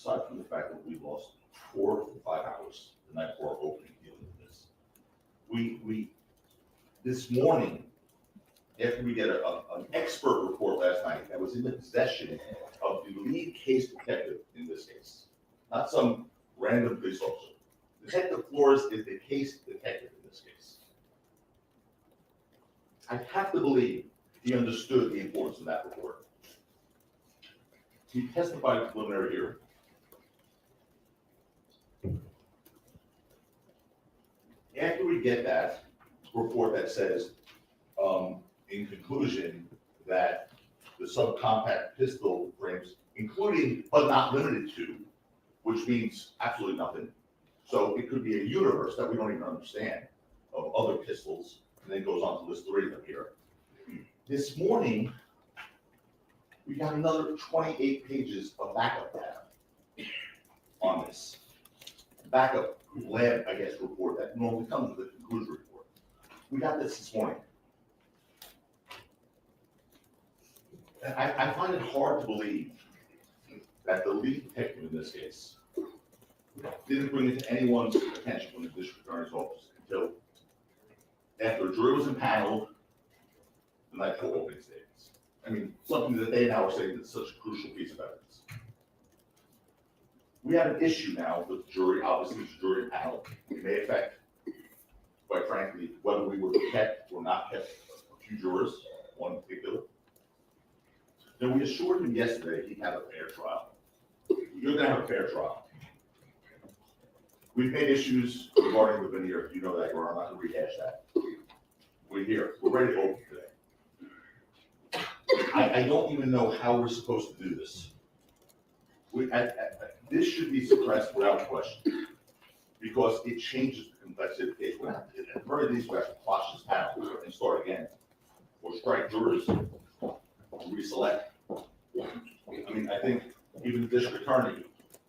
aside from the fact that we lost 4 to 5 hours the night before our opening dealing with this, we this morning, after we get an expert report last night that was in the possession of the lead case detective in this case, not some random police officer. Detective Flores is the case detective in this case. I have to believe he understood the importance of that report. He testified at preliminary hearing. After we get that report that says, in conclusion, that the subcompact pistol frames, including but not limited to, which means absolutely nothing. So it could be a universe that we don't even understand of other pistols, and then goes on to list 3 of them here. This morning, we got another 28 pages of backup data on this. Backup lab, I guess, report that normally comes with a conclusion report. We got this morning. And I find it hard to believe that the lead detective in this case didn't bring it to anyone's attention from the district attorney's office until after a jury was impaneled the night before opening statements. I mean, something that they now are saying is such a crucial piece of evidence. We have an issue now with the jury. Obviously, it's a jury panel. It may affect, quite frankly, whether we would have kept or not kept a few jurors, one in particular. Then we assured him yesterday he'd have a fair trial. You're going to have a fair trial. We've made issues regarding the veneer. You know that, I'm not going to rehash that. We're here. We're ready to open today. I don't even know how we're supposed to do this. This should be suppressed without question, because it changes the complexity of the case. At the very least, we have to quash this panel and start again, or strike jurors, or reselect. I mean, I think even the district attorney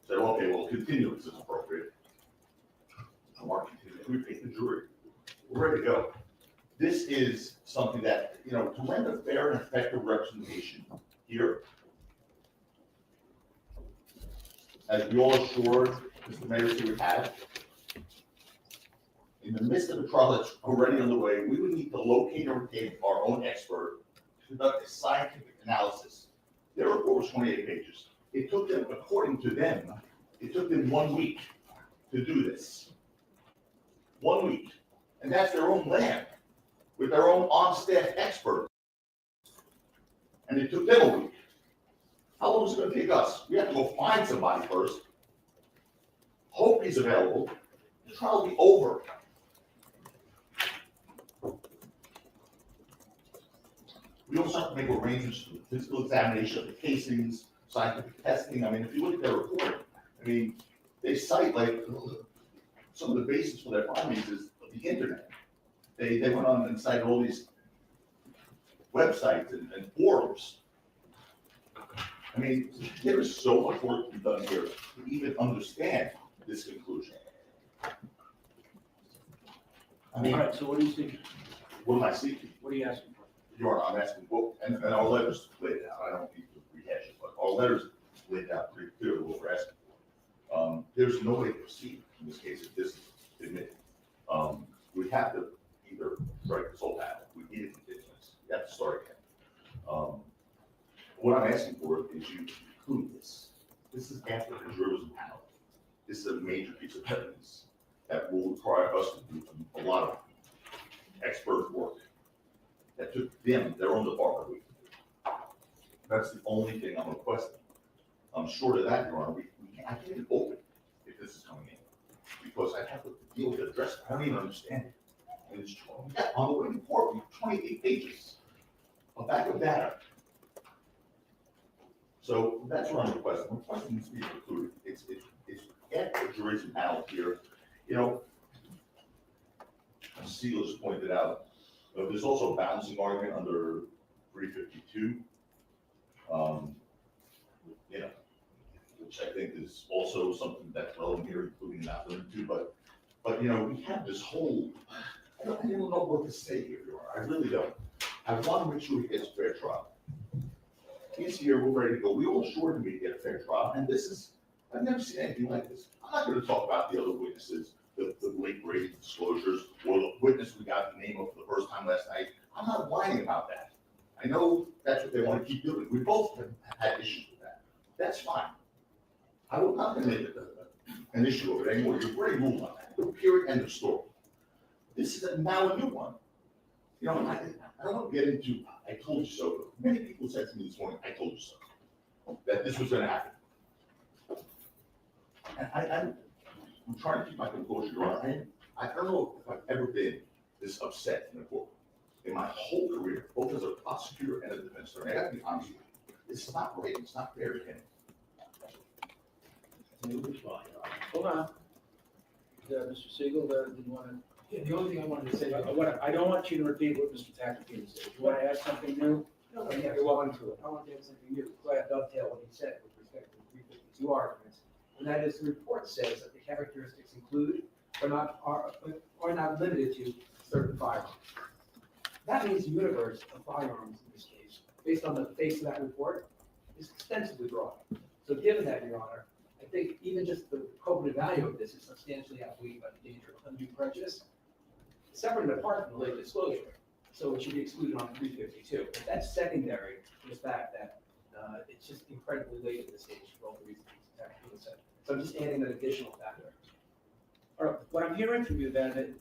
said, okay, well, continuance is appropriate. We pick the jury. We're ready to go. This is something that, to render fair and effective representation here, as we all assured Mr. Mayers he would have, in the midst of a trial that's already underway, we would need to locate and retain our own expert to conduct a scientific analysis. Their report was 28 pages. It took them, according to them, it took them 1 week to do this. 1 week. And that's their own lab, with their own on-staff expert. And it took them a week. How long is it going to take us? We have to go find somebody first, hope he's available, the trial will be over. We also have to make arrangements for the physical examination of the casings, scientific testing. I mean, if you look at their report, I mean, they cite like some of the basis for their findings is the internet. They went on and cited all these websites and forums. I mean, there is so much work to be done here to even understand this conclusion. I mean, all right, so what do you think? what am I seeking? What are you asking for? Your Honor, I'm asking, well, and our letters laid it out. I don't need to rehash it, but our letters laid out pretty clearly what we're asking for. There's no way to proceed in this case if this is admitted. We have to either strike this whole panel. We need a continuance. We have to start again. What I'm asking for is you conclude this. This is after the jury was impaneled. This is a major piece of evidence that will require us to do a lot of expert work that took them, their own department, week to do. That's the only thing I'm requesting. Short of that, Your Honor, I can't even open if this is coming in, because I have to deal with the address. I don't even understand it. And it's on the written report, 28 pages of backup data. So that's what I'm requesting. I'm requesting this to be concluded. It's after the jury's impaneled here. As Seal just pointed out, there's also a balancing argument under 352, which I think is also something that's relevant here, including not limited to. But we have this whole. I don't know what to say here, Your Honor. I really don't. I want to make sure he gets a fair trial. He's here. We're ready to go. We all assured him he'd get a fair trial, and this is I've never seen anything like this. I'm not gonna talk about the other witnesses, the late Brady disclosures, or the witness we got the name of for the first time last night. I'm not whining about that. I know that's what they want to keep doing. We both have had issues with that. That's fine. I will not make it an issue of it anymore. You've already ruled on that. Period, end of story. This is now a new one. You know, I don't want to get into, I told you so. Many people said to me this morning, I told you so, that this was gonna happen. And I'm trying to keep my composure, Your Honor. I don't know if I've ever been this upset in a court in my whole career, both as a prosecutor and a defense attorney. I gotta be honest with you. It's not right, it's not fair to him. Hold on. Mr. Siegel, did you want to? Yeah, the only thing I wanted to say, I don't want you to repeat what Mr. Tacopina said. You want to add something new? no, yeah, you're welcome to it. I want to add something new, so I dovetail what he said with respect to the 352 arguments. And that is, the report says that the characteristics include, but are not limited to, certain firearms. That means the universe of firearms in this case, based on the face of that report, is extensively broad. So given that, Your Honor, I think even just the probative value of this is substantially outweighed by the danger of undue prejudice, separate and apart from the late disclosure. So it should be excluded on 352. But that's secondary to the fact that it's just incredibly late at this stage for all the reasons Tacopina said. So I'm just adding that additional factor. All right, what I'm hearing from you then,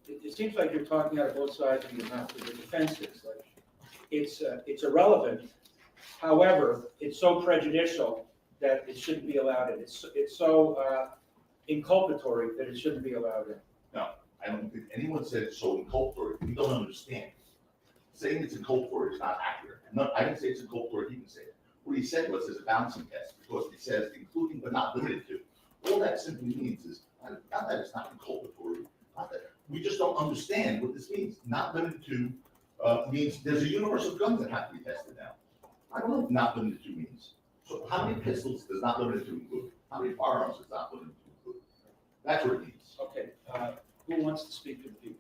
it seems like you're talking out of both sides of your mouth with the defenses. Like it's irrelevant. However, it's so prejudicial that it shouldn't be allowed in. It's so inculpatory that it shouldn't be allowed in. No, I don't think anyone said it's so inculpatory. We don't understand. Saying it's inculpatory is not accurate. No, I didn't say it's inculpatory, he didn't say it. What he said was it's a balancing test, because it says including but not limited to. All that simply means is, not that it's not inculpatory, not that, we just don't understand what this means. Not limited to means there's a universe of guns that have to be tested now. I don't know what not limited to means. So how many pistols does not limited to include? How many firearms does not limited to include? That's what it means. Okay, who wants to speak to the people?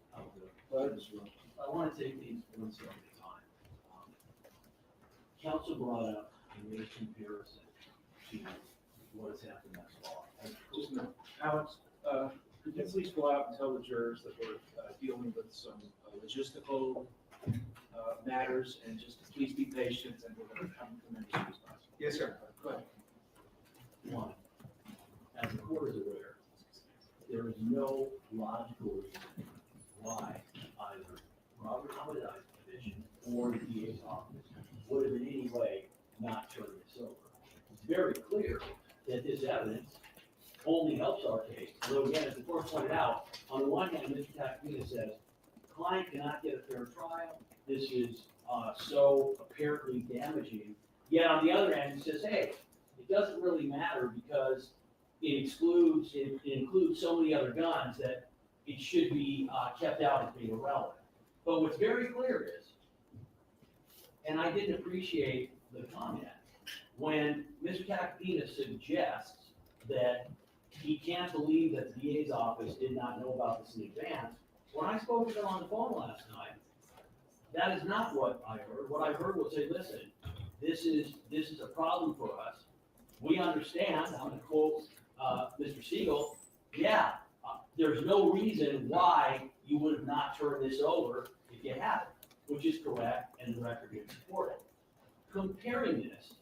Go ahead, Mr. Rowe. I want to take these one step at a time. Council brought up and made a comparison to what has happened thus far. Just a minute. Alex, could you please go out and tell the jurors that we're dealing with some logistical matters, and just please be patient, and we're going to come to as soon as possible. Yes, sir. Go ahead. One, as the court is aware, there is no logical reason why either Robert Hamadai's division or the DA's office would have in any way not turned this over. It's very clear that this evidence only helps our case. Although again, as the court pointed out, on the one hand, Mr. Tacopina says, client cannot get a fair trial. This is so apparently damaging. Yet on the other hand, he says, hey, it doesn't really matter because it includes so many other guns that it should be kept out as being irrelevant. But what's very clear is, and I didn't appreciate the comment, when Mr. Tacopina suggests that he can't believe that the DA's office did not know about this in advance, when I spoke to him on the phone last night, that is not what I heard. What I heard was say, listen, this is a problem for us. We understand, I'm going to quote Mr. Siegel, yeah, there's no reason why you would have not turned this over if you haven't, which is correct, and the record is supported. Comparing this,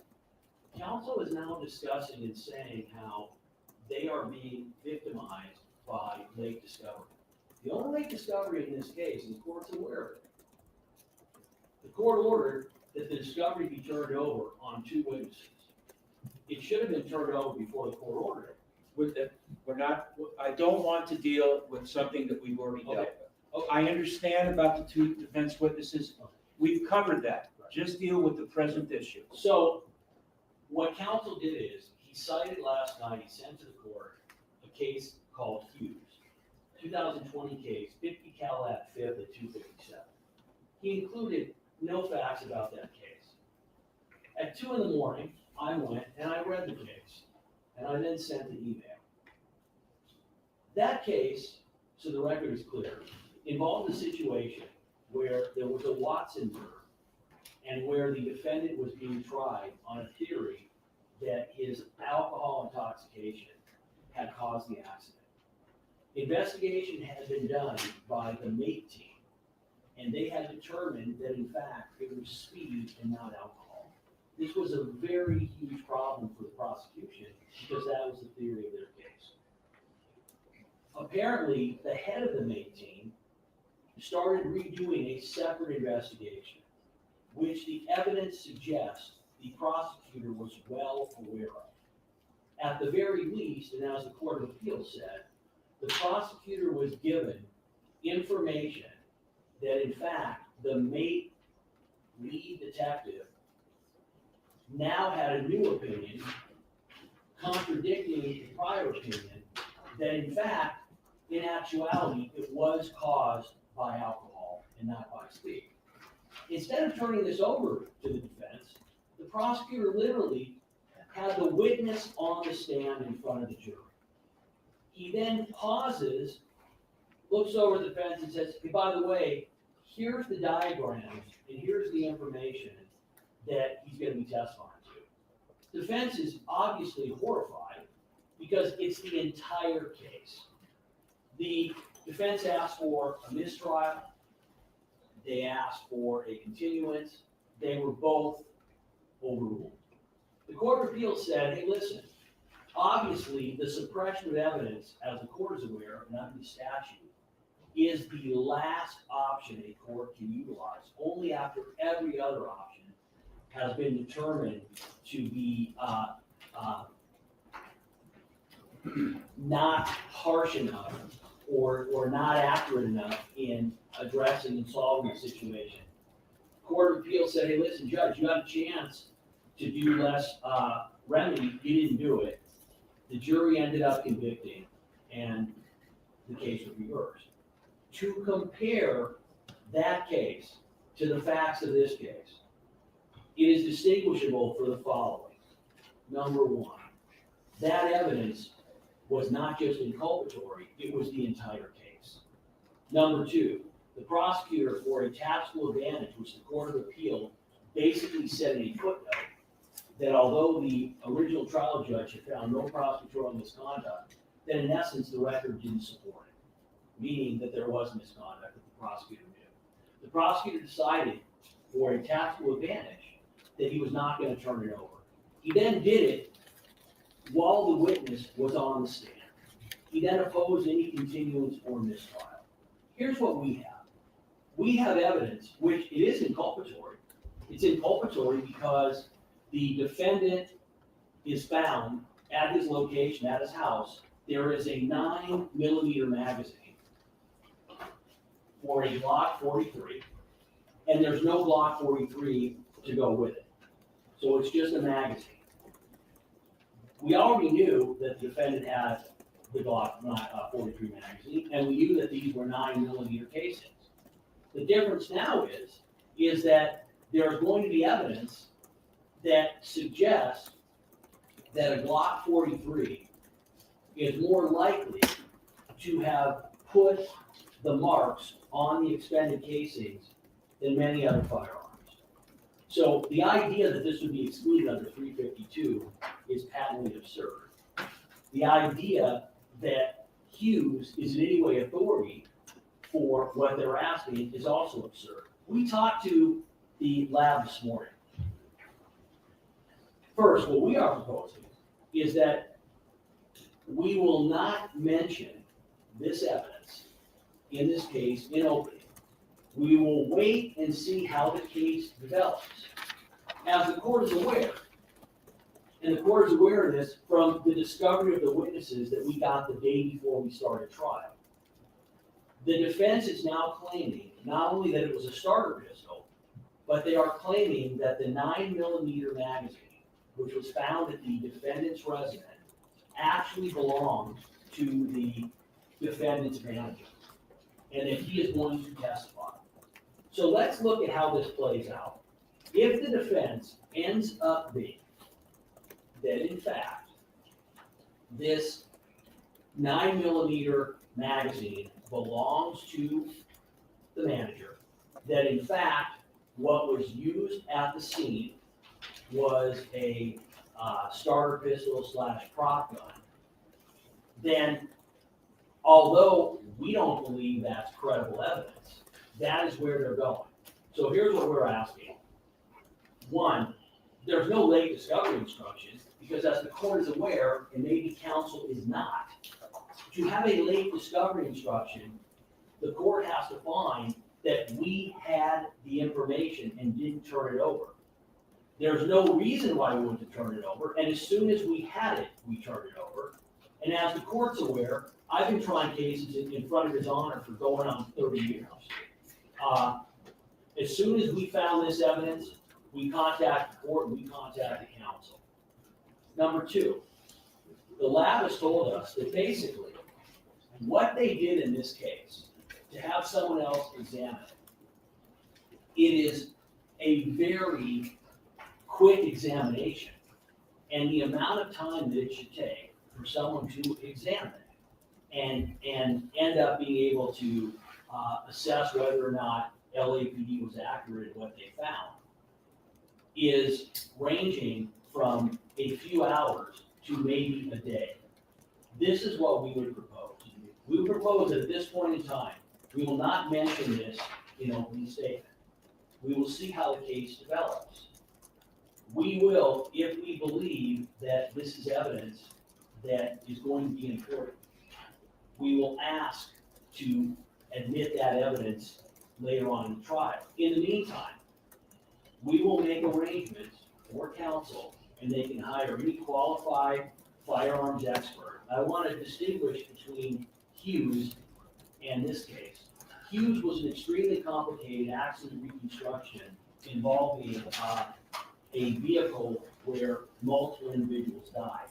counsel is now discussing and saying how they are being victimized by late discovery. The only late discovery in this case, and the court's aware of it, the court ordered that the discovery be turned over on 2 witnesses. It should have been turned over before the court ordered it. I don't want to deal with something that we've already dealt with. Okay. I understand about the 2 defense witnesses. We've covered that. Just deal with the present issue. So what counsel did is, he cited last night, he sent to the court a case called Hughes, 2020 case, 50 cal at 5th at 257. He included no facts about that case. At 2 in the morning, I went and I read the case, and I then sent the email. That case, so the record is clear, involved a situation where there was a Watson murder, and where the defendant was being tried on a theory that his alcohol intoxication had caused the accident. Investigation had been done by the MATE team, and they had determined that in fact it was speed and not alcohol. This was a very huge problem for the prosecution because that was the theory of their case. Apparently, the head of the MATE team started redoing a separate investigation, which the evidence suggests the prosecutor was well aware of. At the very least, and as the Court of Appeals said, the prosecutor was given information that in fact the MATE lead detective now had a new opinion contradicting the prior opinion that in fact, in actuality, it was caused by alcohol and not by speed. Instead of turning this over to the defense, the prosecutor literally had the witness on the stand in front of the jury. He then pauses, looks over the fence and says, hey, by the way, here's the diagrams and here's the information that he's going to be testifying to. The defense is obviously horrified because it's the entire case. The defense asked for a mistrial. They asked for a continuance. They were both overruled. The Court of Appeals said, hey, listen, obviously the suppression of evidence, as the court is aware, and under the statute, is the last option a court can utilize, only after every other option has been determined to be not harsh enough or not accurate enough in addressing and solving the situation. Court of Appeals said, hey, listen, Judge, you had a chance to do less remedy, you didn't do it. The jury ended up convicting, and the case was reversed. To compare that case to the facts of this case, it is distinguishable for the following. Number one, that evidence was not just inculpatory, it was the entire case. Number two, the prosecutor, for a tactical advantage, which the Court of Appeal basically said in a footnote, that although the original trial judge had found no prosecutorial misconduct, that in essence the record didn't support it, meaning that there was misconduct that the prosecutor knew. The prosecutor decided, for a tactical advantage, that he was not going to turn it over. He then did it while the witness was on the stand. He then opposed any continuance or mistrial. Here's what we have. We have evidence, which it is inculpatory. It's inculpatory because the defendant is found at his location, at his house. There is a 9mm magazine for a Glock 43, and there's no Glock 43 to go with it. So it's just a magazine. We already knew that the defendant had the Glock 43 magazine, and we knew that these were 9mm casings. The difference now is that there's going to be evidence that suggests that a Glock 43 is more likely to have put the marks on the expended casings than many other firearms. So the idea that this would be excluded under 352 is patently absurd. The idea that Hughes is in any way authority for what they're asking is also absurd. We talked to the lab this morning. First, what we are proposing is that we will not mention this evidence in this case in opening. We will wait and see how the case develops. As the court is aware, and the court is aware of this from the discovery of the witnesses that we got the day before we started trial. The defense is now claiming not only that it was a starter pistol, but they are claiming that the 9mm magazine, which was found at the defendant's residence, actually belonged to the defendant's manager, and that he is going to testify. So let's look at how this plays out. If the defense ends up being that in fact this 9mm magazine belongs to the manager, that in fact what was used at the scene was a starter pistol / prop gun, then although we don't believe that's credible evidence, that is where they're going. So here's what we're asking. One, there's no late discovery instructions, because as the court is aware, and maybe counsel is not, to have a late discovery instruction, the court has to find that we had the information and didn't turn it over. There's no reason why we wouldn't turn it over, and as soon as we had it, we turned it over. And as the court's aware, I've been trying cases in front of His Honor for going on 30 years. As soon as we found this evidence, we contacted the court and we contacted counsel. Number two, the lab has told us that basically what they did in this case, to have someone else examine it is a very quick examination. And the amount of time that it should take for someone to examine it and end up being able to assess whether or not LAPD was accurate in what they found is ranging from a few hours to maybe a day. This is what we would propose. We would propose that at this point in time, we will not mention this in opening statement. We will see how the case develops. We will, if we believe that this is evidence that is going to be important, we will ask to admit that evidence later on in the trial. In the meantime, we will make arrangements for counsel, and they can hire any qualified firearms expert. I want to distinguish between Hughes and this case. Hughes was an extremely complicated accident reconstruction involving a vehicle where multiple individuals died.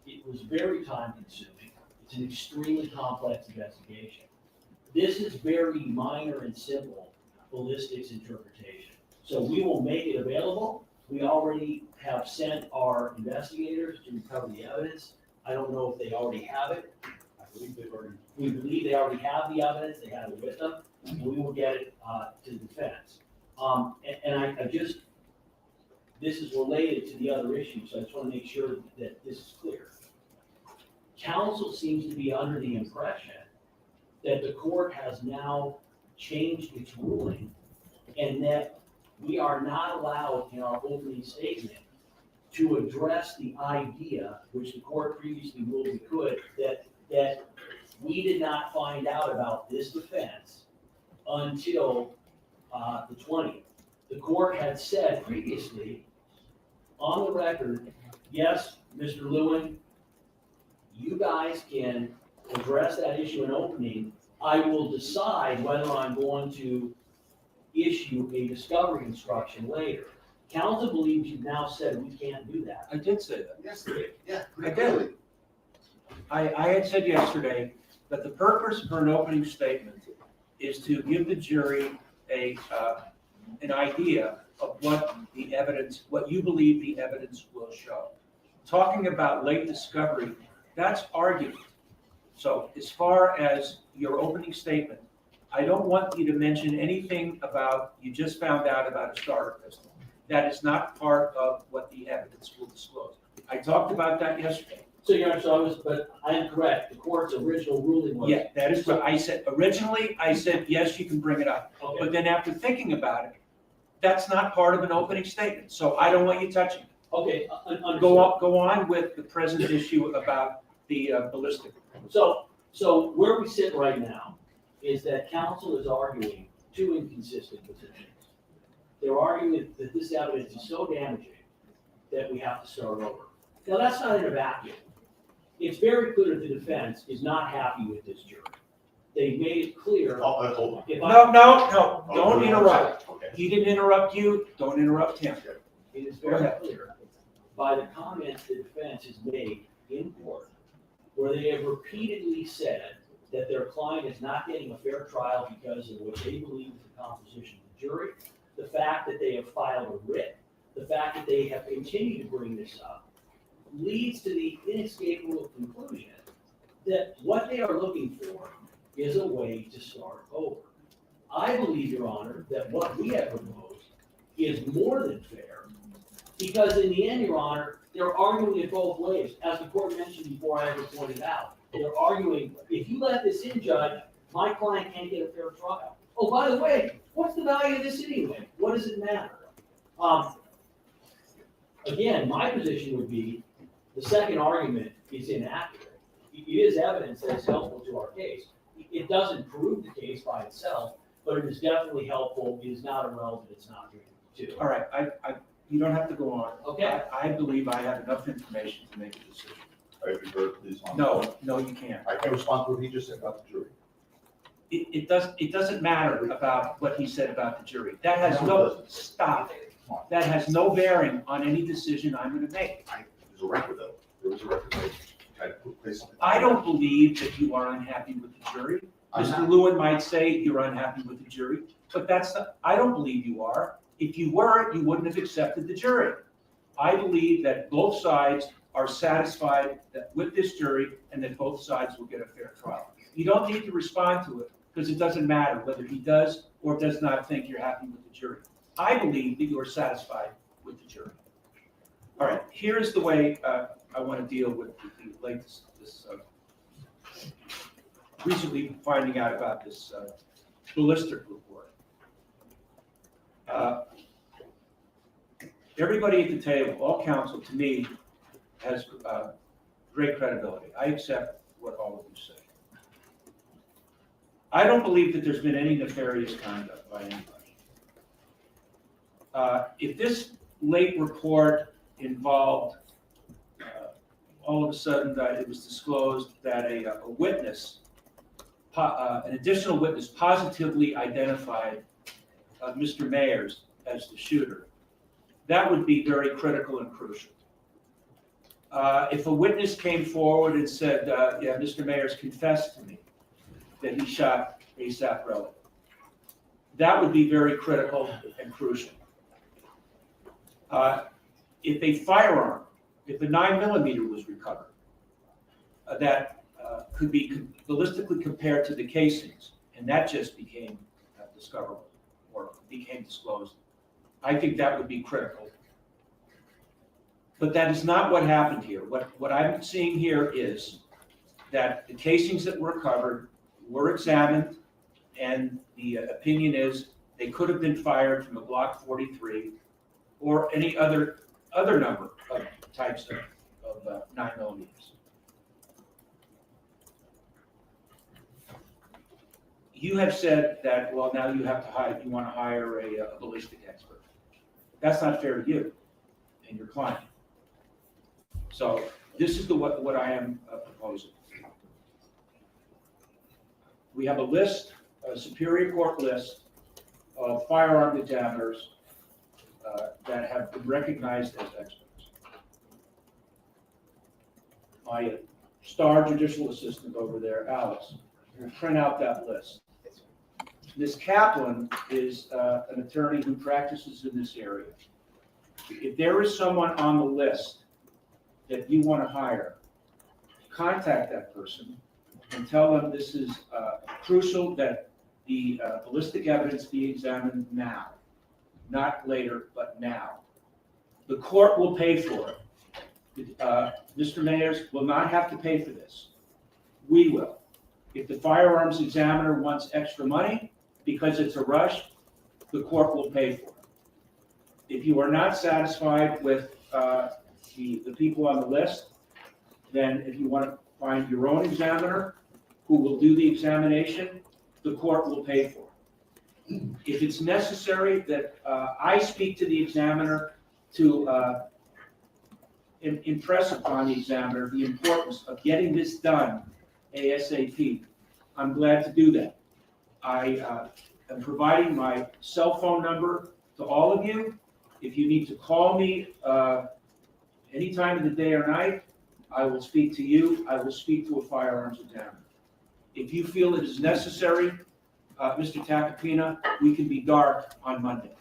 It was very time consuming. It's an extremely complex investigation. This is very minor and simple ballistics interpretation. So we will make it available. We already have sent our investigators to recover the evidence. I don't know if they already have it. We believe they already have the evidence. They have it with them. And we will get it to the defense. This is related to the other issue, so I just want to make sure that this is clear. Counsel seems to be under the impression that the court has now changed its ruling and that we are not allowed in our opening statement to address the idea, which the court previously ruled we could, that we did not find out about this defense until the 20th. The court had said previously on the record, yes, Mr. Lewin, you guys can address that issue in opening. I will decide whether I'm going to issue a discovery instruction later. Counsel believes you've now said we can't do that. I did say that. Yes, they did. Yeah. I did. I had said yesterday that the purpose for an opening statement is to give the jury an idea of what the evidence, what you believe the evidence will show. Talking about late discovery, that's argument. So as far as your opening statement, I don't want you to mention anything about, you just found out about a starter pistol. That is not part of what the evidence will disclose. I talked about that yesterday. So you're, but I am correct. The court's original ruling was. Yeah, that is what I said. Originally, I said, yes, you can bring it up. Okay. But then after thinking about it, that's not part of an opening statement. So I don't want you touching it. Okay, Go on with the present issue about the ballistic. So where we sit right now is that counsel is arguing two inconsistent positions. They're arguing that this evidence is so damaging that we have to start over. Now, that's not in a vacuum. It's very clear that the defense is not happy with this jury. They made it clear. Hold on. No, don't interrupt. Okay. He didn't interrupt you, don't interrupt him. It is very clear by the comments the defense has made in court, where they have repeatedly said that their client is not getting a fair trial because of what they believe is the composition of the jury, the fact that they have filed a writ, the fact that they have continued to bring this up, leads to the inescapable conclusion that what they are looking for is a way to start over. I believe, Your Honor, that what we have proposed is more than fair Because in the end, Your Honor, they're arguing it both ways. As the court mentioned before, I ever pointed out, they're arguing, if you let this in, Judge, my client can't get a fair trial. Oh, by the way, what's the value of this anyway? What does it matter? Again, my position would be, the second argument is inaccurate. It is evidence that is helpful to our case. It doesn't prove the case by itself, but it is definitely helpful. It is not irrelevant. It's not due to. All right, you don't have to go on. Okay. I believe I have enough information to make a decision. I refer please on. No, you can't. I can respond to what he just said about the jury. It doesn't matter about what he said about the jury. That has No, it no, doesn't. stop. Come on. That has no bearing on any decision I'm gonna make. There's a record though. There was a record. I put place on it. I don't believe that you are unhappy with the jury. I'm Mr. not- Lewin might say you're unhappy with the jury, but I don't believe you are. If you were, you wouldn't have accepted the jury. I believe that both sides are satisfied with this jury and that both sides will get a fair trial. You don't need to respond to it because it doesn't matter whether he does or does not think you're happy with the jury. I believe that you are satisfied with the jury. All right, here's the way I want to deal with the latest, recently finding out about this ballistic report. Everybody at the table, all counsel, to me, has great credibility. I accept what all of you say. I don't believe that there's been any nefarious conduct by anybody. If this late report involved, all of a sudden, it was disclosed that a witness, an additional witness positively identified Mr. Mayers as the shooter, that would be very critical and crucial. If a witness came forward and said, yeah, Mr. Mayers confessed to me that he shot a relative, that would be very critical and crucial. If a firearm, if a 9mm was recovered, that could be ballistically compared to the casings, and that just became discoverable or became disclosed, I think that would be critical. But that is not what happened here. What I'm seeing here is that the casings that were recovered were examined, and the opinion is they could have been fired from a Glock 43 or any other number of types of 9mm. You have said that, well, now you have to you want to hire a ballistic expert. That's not fair to you and your client. So this is what I am proposing. We have a list, a Superior Court list of firearm examiners that have been recognized as experts. My star judicial assistant over there, Alex, will print out that list. Ms. Kaplan is an attorney who practices in this area. If there is someone on the list that you want to hire, contact that person and tell them this is crucial that the ballistic evidence be examined now, not later, but now. The court will pay for it. Mr. Mayers will not have to pay for this. We will. If the firearms examiner wants extra money because it's a rush, the court will pay for it. If you are not satisfied with the people on the list, then if you want to find your own examiner who will do the examination, the court will pay for it. If it's necessary that I speak to the examiner to impress upon the examiner the importance of getting this done ASAP, I'm glad to do that. I am providing my cell phone number to all of you. If you need to call me any time of the day or night, I will speak to you. I will speak to a firearms examiner. If you feel it is necessary, Mr. Tacopina, we can be dark on Monday.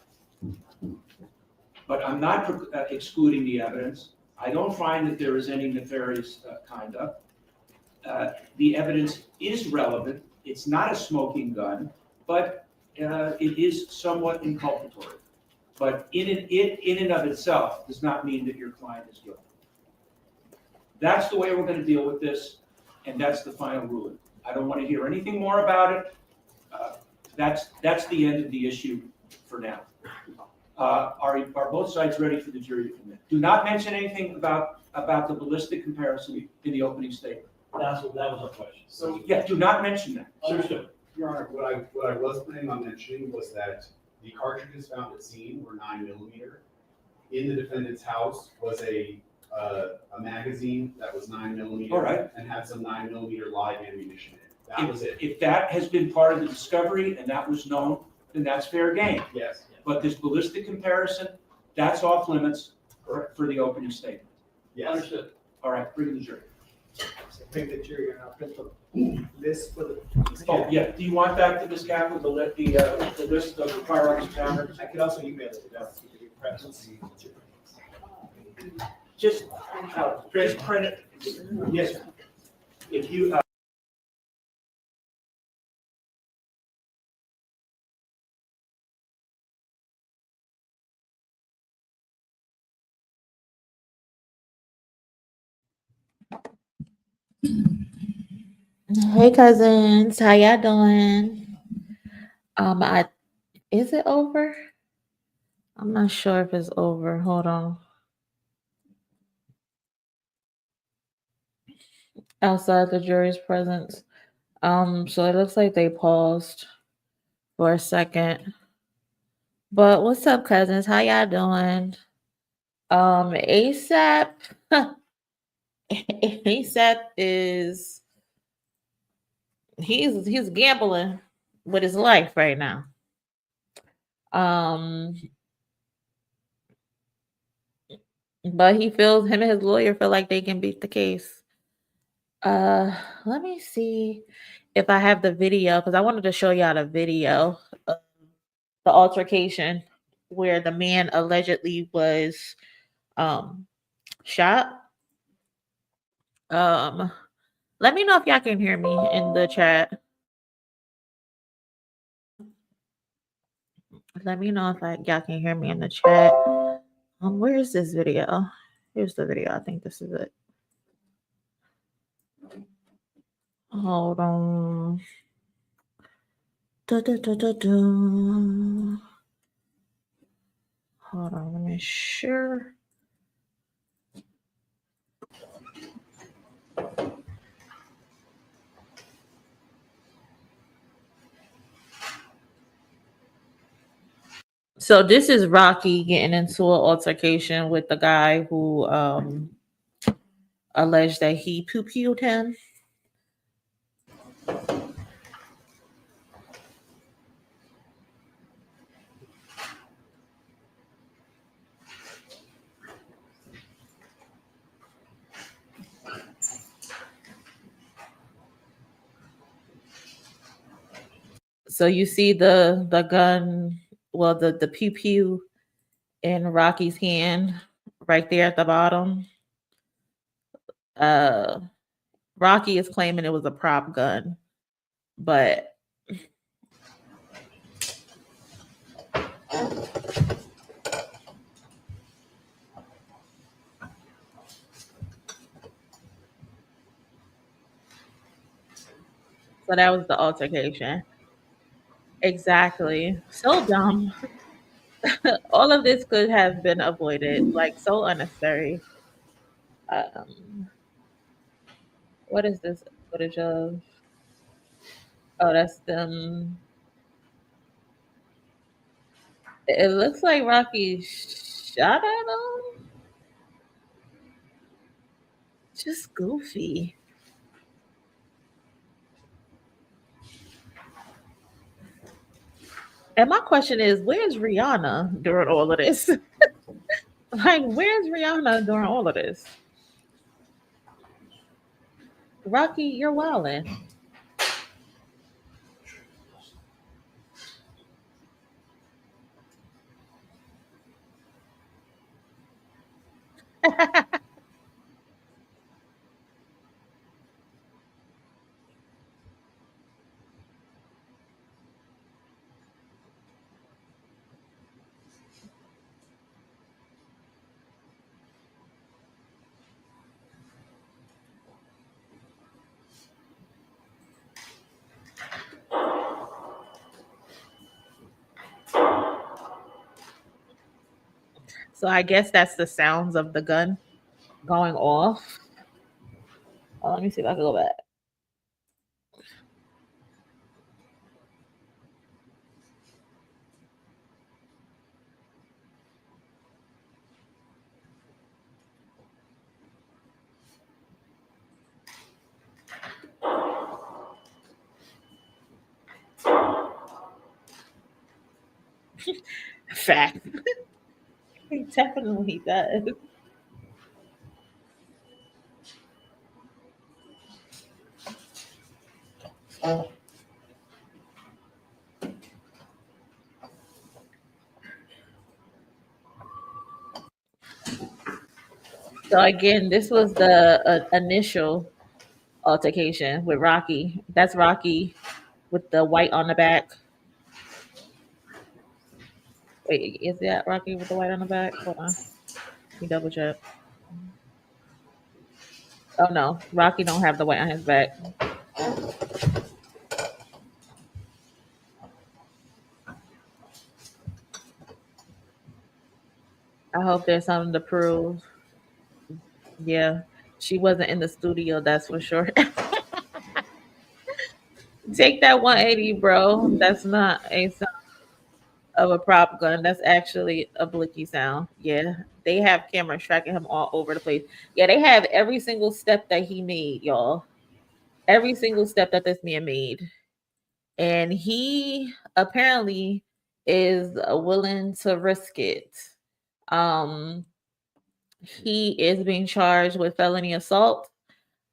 But I'm not excluding the evidence. I don't find that there is any nefarious conduct. The evidence is relevant. It's not a smoking gun, but it is somewhat inculpatory. But in and of itself does not mean that your client is guilty. That's the way we're going to deal with this, and that's the final ruling. I don't want to hear anything more about it. That's the end of the issue for now. Are both sides ready for the jury to commit? Do not mention anything about the ballistic comparison in the opening statement. That was a question. So, Yeah, do not mention that. Understood. Your Honor, what I was planning on mentioning was that the cartridges found at scene were 9mm. In the defendant's house was a magazine that was 9mm. All right. And had some 9mm live ammunition in it. That was it. If that has been part of the discovery and that was known, then that's fair game. Yes. But this ballistic comparison, that's off limits for the opening statement. Yes. Understood. All right, bring the jury. Bring the jury and I'll print the list for the. Oh, yeah, do you want that to Ms. Kaplan, the list of the firearms found? I could also email it to them. Just print it. Yes, sir. If you, Hey cousins, how y'all doing? Is it over? I'm not sure if it's over. Hold on. Outside the jury's presence. So it looks like they paused for a second. But what's up, cousins? How y'all doing? ASAP. ASAP is he's gambling with his life right now. But him and his lawyer feel like they can beat the case. Let me see if I have the video, because I wanted to show y'all the video of the altercation where the man allegedly was shot. Let me know if y'all can hear me in the chat. Let me know if y'all can hear me in the chat. Where is this video? Here's the video. I think this is it. Hold on. Hold on, let me share. So this is Rocky getting into an altercation with the guy who alleged that he poo-pooed him. So you see the gun, well, the pew-pew in Rocky's hand right there at the bottom. Rocky is claiming it was a prop gun, but so that was the altercation. Exactly. So dumb. All of this could have been avoided, like so unnecessary. What is this footage of? Oh, that's them. It looks like Rocky shot at him. Just goofy. And my question is, where's Rihanna during all of this? Like, where's Rihanna during all of this? Rocky, you're wildin'. So I guess that's the sounds of the gun going off. Oh, let me see if I can go back. Fact. He definitely does. So again, this was the initial altercation with Rocky. That's Rocky with the white on the back. Wait, is that Rocky with the white on the back? Hold on. Let me double check. Oh no, Rocky don't have the white on his back. I hope there's something to prove. Yeah, she wasn't in the studio, that's for sure. Take that 180, bro. That's not a sound of a prop gun. That's actually a blicky sound. Yeah, they have cameras tracking him all over the place. Yeah, they have every single step that he made, y'all. Every single step that this man made. And he apparently is willing to risk it. He is being charged with felony assault.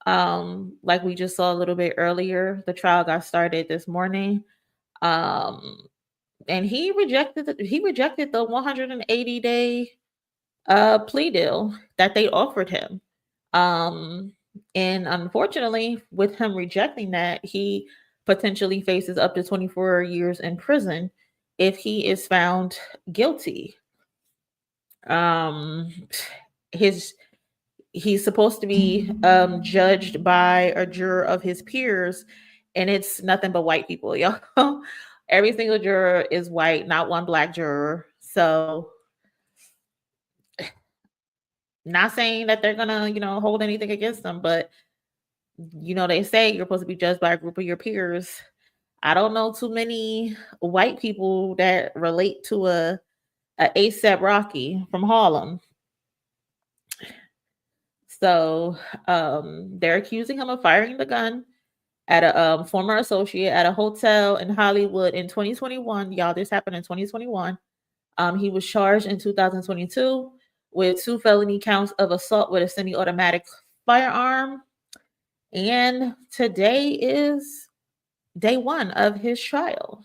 Like we just saw a little bit earlier, the trial got started this morning. And he rejected the 180-day plea deal that they offered him. And unfortunately, with him rejecting that, he potentially faces up to 24 years in prison if he is found guilty. He's supposed to be judged by a juror of his peers, and it's nothing but white people, y'all. Every single juror is white, not one black juror. So not saying that they're gonna, hold anything against them, but they say you're supposed to be judged by a group of your peers. I don't know too many white people that relate to a ASAP Rocky from Harlem. So they're accusing him of firing the gun at a former associate at a hotel in Hollywood in 2021. Y'all, this happened in 2021. He was charged in 2022 with 2 felony counts of assault with a semi-automatic firearm. And today is day 1 of his trial.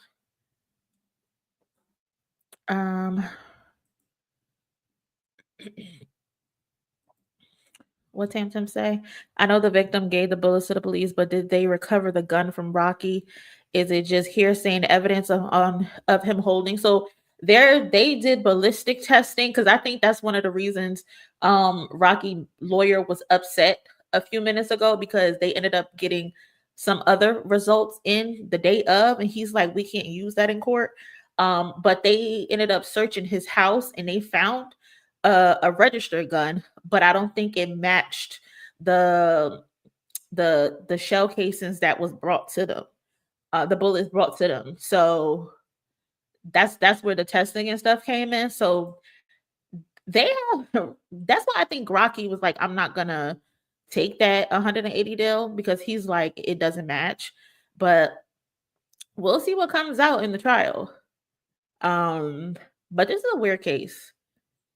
What Tim say? I know the victim gave the bullets to the police, but did they recover the gun from Rocky? Is it just hearsay and evidence of him holding? So they did ballistic testing, because I think that's one of the reasons Rocky lawyer was upset a few minutes ago, because they ended up getting some other results in the day of, and he's like, we can't use that in court. But they ended up searching his house and they found a registered gun, but I don't think it matched the shell casings that was brought to them, the bullets brought to them. So that's where the testing and stuff came in. So that's why I think Rocky was like, I'm not gonna take that 180 deal, because he's like, it doesn't match. But we'll see what comes out in the trial. But this is a weird case.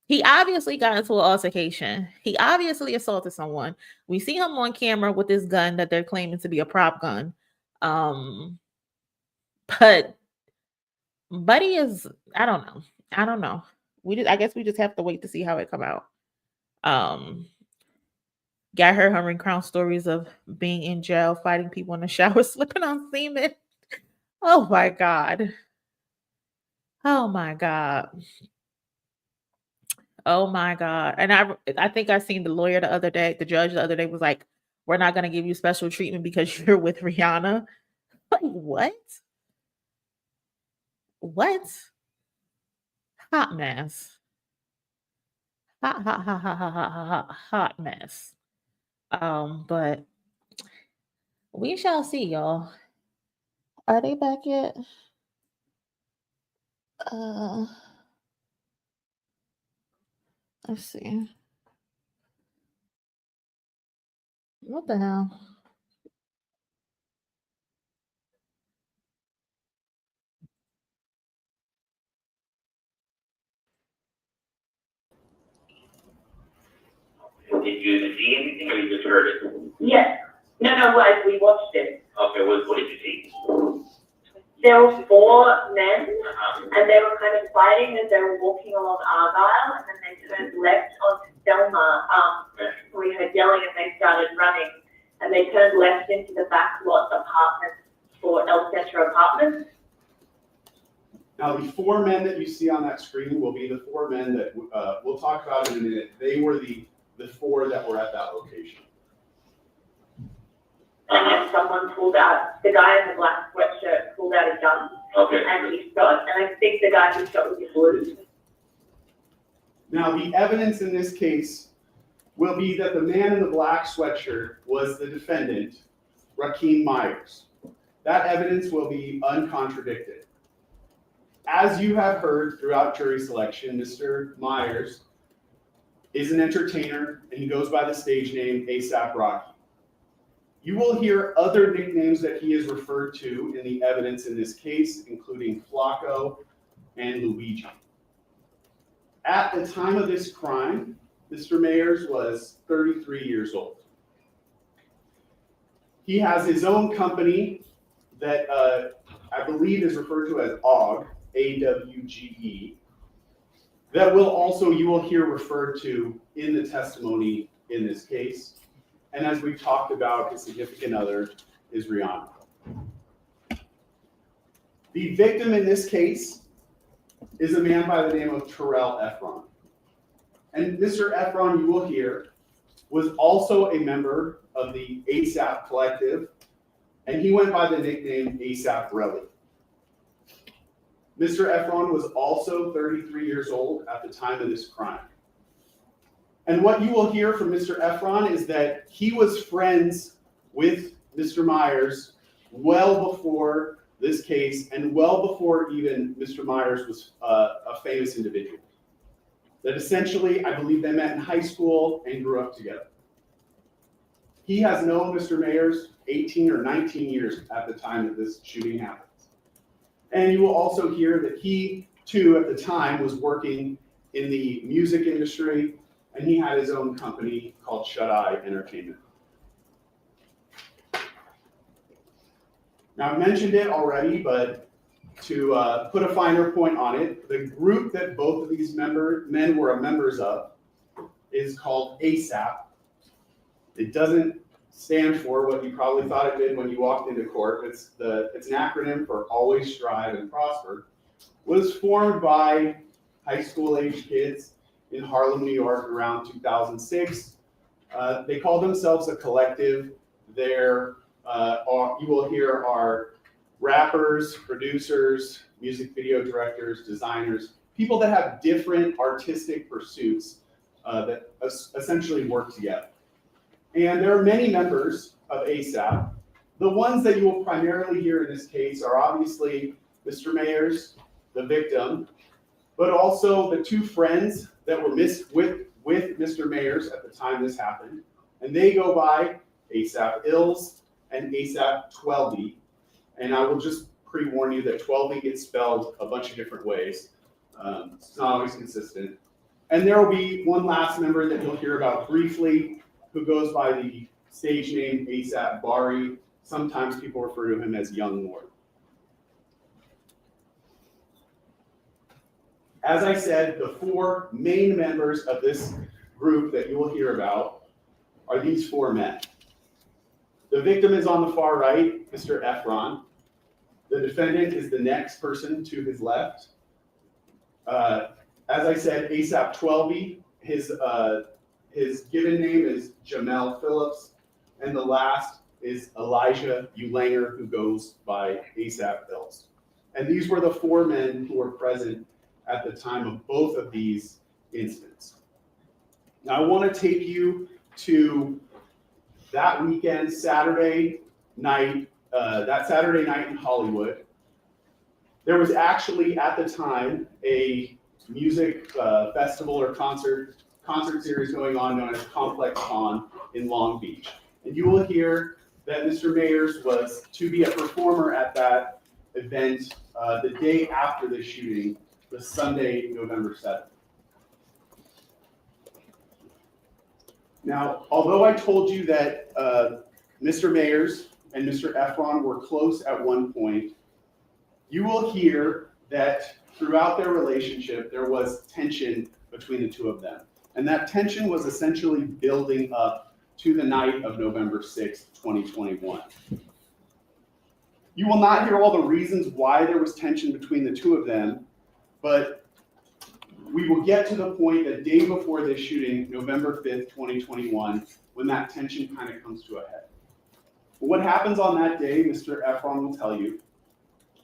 He obviously got into an altercation. He obviously assaulted someone. We see him on camera with this gun that they're claiming to be a prop gun. But Buddy is, I don't know. I guess we just have to wait to see how it come out. Got her humming crown stories of being in jail, fighting people in the shower, slipping on semen. Oh my God. Oh my God. Oh my God. And I think I seen the lawyer the other day, the judge the other day was like, we're not going to give you special treatment because you're with Rihanna. Like, what? What? Hot mess. hot mess. But we shall see, y'all. Are they back yet? Let's see. What the hell? Did you see anything or you just heard it? Yes. No, we watched it. Okay, what did you see? There were 4 men, and they were kind of fighting as they were walking along Argyle, and then they turned left onto Selma. We heard yelling, and they started running, and they turned left into the back lot apartments for El Centro Apartments. Now, the 4 men that you see on that screen will be the 4 men that we'll talk about in a minute. They were the 4 that were at that location. And then someone pulled out, the guy in the black sweatshirt pulled out a gun. Okay. And he shot, and I think the guy who shot was in blue. Now, the evidence in this case will be that the man in the black sweatshirt was the defendant, Rakim Mayers. That evidence will be uncontradicted. As you have heard throughout jury selection, Mr. Myers is an entertainer, and he goes by the stage name A$AP Rocky. You will hear other nicknames that he is referred to in the evidence in this case, including Flacco and Luigi. At the time of this crime, Mr. Mayers was 33 years old. He has his own company that I believe is referred to as AWGE, A-W-G-E, that you will hear referred to in the testimony in this case. And as we've talked about, his significant other is Rihanna. The victim in this case is a man by the name of Terrell Efron. And Mr. Efron, you will hear, was also a member of the A$AP Collective, and he went by the nickname A$AP Relly. Mr. Efron was also 33 years old at the time of this crime. And what you will hear from Mr. Efron is that he was friends with Mr. Myers well before this case and well before even Mr. Myers was a famous individual. That essentially, I believe they met in high school and grew up together. He has known Mr. Mayers 18 or 19 years at the time that this shooting happens. And you will also hear that he, too, at the time was working in the music industry, and he had his own company called Shut Eye Entertainment. Now, I mentioned it already, but to put a finer point on it, the group that both of these men were members of is called A$AP. It doesn't stand for what you probably thought it did when you walked into court. It's an acronym for Always Strive and Prosper. It was formed by high school age kids in Harlem, New York around 2006. They call themselves a collective. You will hear are rappers, producers, music video directors, designers, people that have different artistic pursuits that essentially work together. And there are many members of A$AP. The ones that you will primarily hear in this case are obviously Mr. Mayers, the victim, but also the 2 friends that were with Mr. Mayers at the time this happened. And they go by A$AP Ills and A$AP 12E. And I will just pre-warn you that 12E gets spelled a bunch of different ways. It's not always consistent. And there will be one last member that you'll hear about briefly, who goes by the stage name A$AP Bari. Sometimes people refer to him as Young Lord. As I said, the 4 main members of this group that you will hear about are these 4 men. The victim is on the far right, Mr. Efron. The defendant is the next person to his left. As I said, A$AP 12E, his given name is Jamel Phillips, and the last is Elijah Ulanger, who goes by A$AP Ills. And these were the 4 men who were present at the time of both of these incidents. Now, I want to take you to that weekend, Saturday night, that Saturday night in Hollywood. There was actually, at the time, a music festival or concert series going on known as Complex Con in Long Beach. And you will hear that Mr. Mayers was to be a performer at that event the day after the shooting, the Sunday, November 7th. Now, although I told you that Mr. Mayers and Mr. Efron were close at one point, you will hear that throughout their relationship, there was tension between the two of them. And that tension was essentially building up to the night of November 6th, 2021. You will not hear all the reasons why there was tension between the two of them, but we will get to the point the day before this shooting, November 5th, 2021, when that tension kind of comes to a head. But what happens on that day, Mr. Efron will tell you,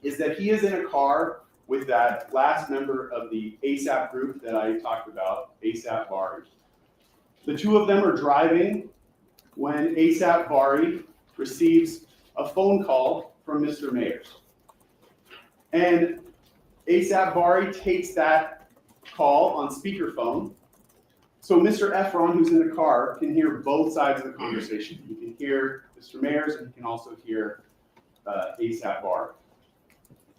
is that he is in a car with that last member of the ASAP group that I talked about, ASAP Bari. The two of them are driving when ASAP Bari receives a phone call from Mr. Mayers. And ASAP Bari takes that call on speakerphone. So Mr. Efron, who's in the car, can hear both sides of the conversation. He can hear Mr. Mayers and he can also hear ASAP Bari.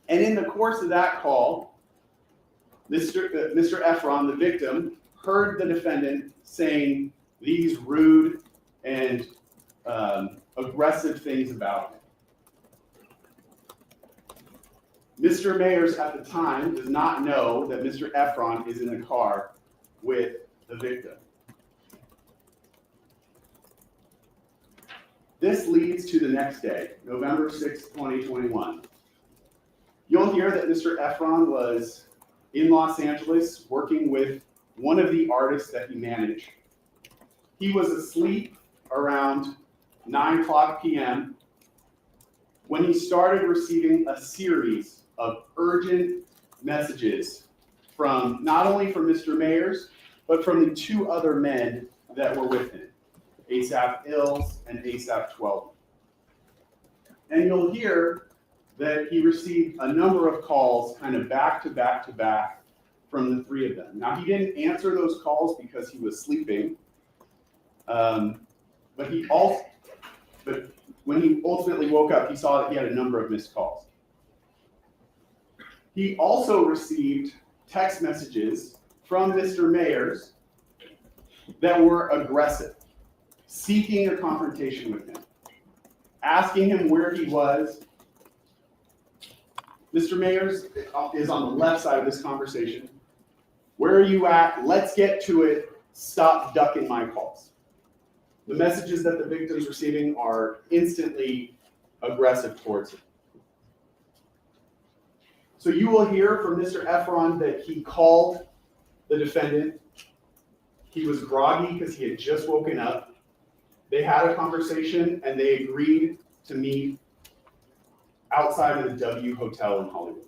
And in the course of that call, Mr. Efron, the victim, heard the defendant saying these rude and aggressive things about him. Mr. Mayers at the time does not know that Mr. Efron is in the car with the victim. This leads to the next day, November 6, 2021. You'll hear that Mr. Efron was in Los Angeles working with one of the artists that he managed. He was asleep around 9:00 p.m. when he started receiving a series of urgent messages from not only from Mr. Mayers, but from the two other men that were with him, ASAP Ills and ASAP 12. And you'll hear that he received a number of calls kind of back to back to back from the three of them. Now, he didn't answer those calls because he was sleeping, but when he ultimately woke up, he saw that he had a number of missed calls. He also received text messages from Mr. Mayers that were aggressive, seeking a confrontation with him, asking him where he was. Mr. Mayers is on the left side of this conversation. Where are you at? Let's get to it. Stop ducking my calls. The messages that the victim's receiving are instantly aggressive towards him. So you will hear from Mr. Efron that he called the defendant. He was groggy because he had just woken up. They had a conversation and they agreed to meet outside of the W Hotel in Hollywood.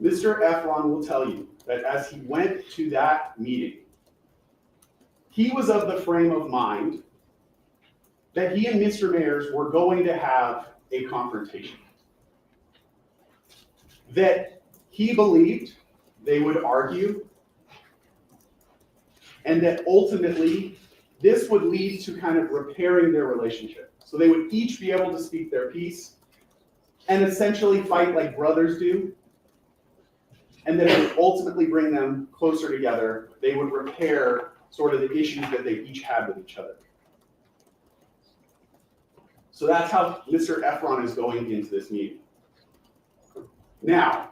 Mr. Efron will tell you that as he went to that meeting, he was of the frame of mind that he and Mr. Mayers were going to have a confrontation. That he believed they would argue, and that ultimately this would lead to kind of repairing their relationship. So they would each be able to speak their piece and essentially fight like brothers do. And then it would ultimately bring them closer together. They would repair sort of the issues that they each had with each other. So that's how Mr. Efron is going into this meeting. Now,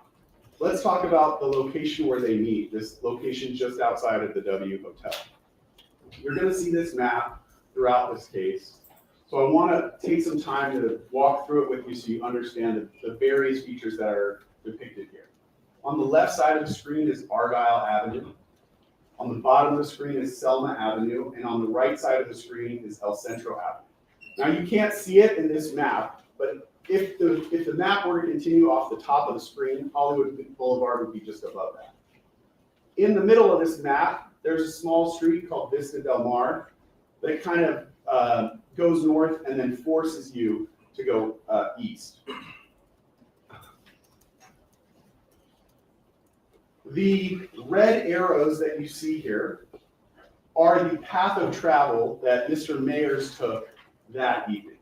let's talk about the location where they meet, this location just outside of the W Hotel. You're going to see this map throughout this case. So I want to take some time to walk through it with you so you understand the various features that are depicted here. On the left side of the screen is Argyle Avenue. On the bottom of the screen is Selma Avenue. And on the right side of the screen is El Centro Avenue. Now you can't see it in this map, but if the map were to continue off the top of the screen, Hollywood Boulevard would be just above that. In the middle of this map there's a small street called Vista Del Mar that kind of goes north and then forces you to go east. The red arrows that you see here are the path of travel that Mr. Mayers took that evening.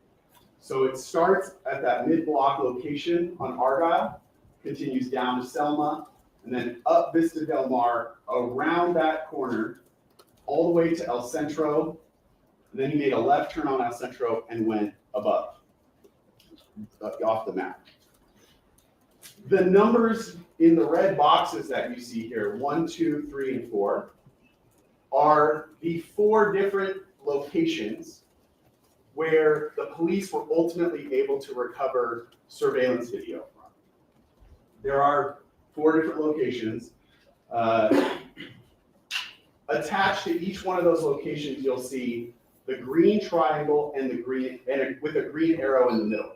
So it starts at that mid-block location on Argyle, continues down to Selma, and then up Vista Del Mar, around that corner, all the way to El Centro. And then he made a left turn on El Centro and went above, off the map. The numbers in the red boxes that you see here, 1, 2, 3, and 4, are the 4 different locations where the police were ultimately able to recover surveillance video from. There are 4 different locations. Attached to each one of those locations, you'll see the green triangle and the green, with a green arrow in the middle.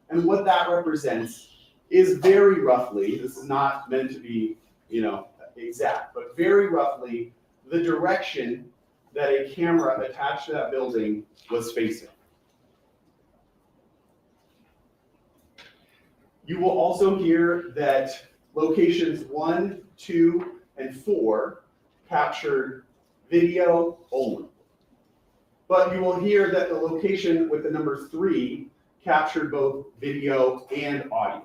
And what that represents is very roughly, this is not meant to be, exact, but very roughly the direction that a camera attached to that building was facing. You will also hear that locations 1, 2, and 4 captured video only. But you will hear that the location with the number 3 captured both video and audio.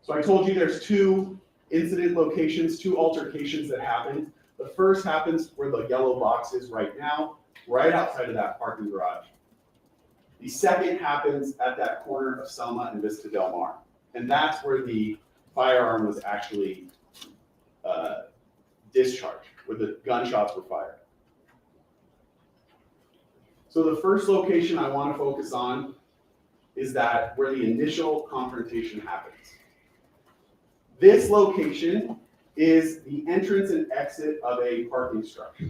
So I told you there's 2 incident locations, 2 altercations that happened. The first happens where the yellow box is right now, right outside of that parking garage. The second happens at that corner of Selma and Vista Del Mar. And that's where the firearm was actually discharged, where the gunshots were fired. So the first location I want to focus on is that where the initial confrontation happens. This location is the entrance and exit of a parking structure.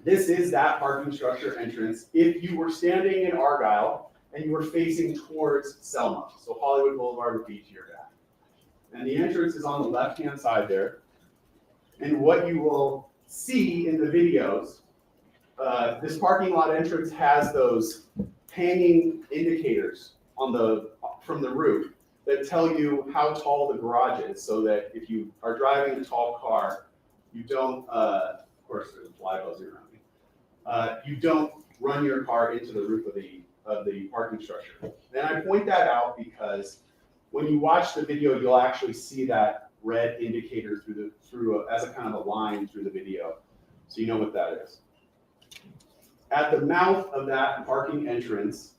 This is that parking structure entrance if you were standing in Argyle and you were facing towards Selma. So Hollywood Boulevard would be to your back. And the entrance is on the left-hand side there. And what you will see in the videos, this parking lot entrance has those hanging indicators from the roof that tell you how tall the garage is, so that if you are driving a tall car, you don't, of course there's a fly buzzing around me, you don't run your car into the roof of the parking structure. And I point that out because when you watch the video, you'll actually see that red indicator as a kind of a line through the video, so you know what that is. At the mouth of that parking entrance,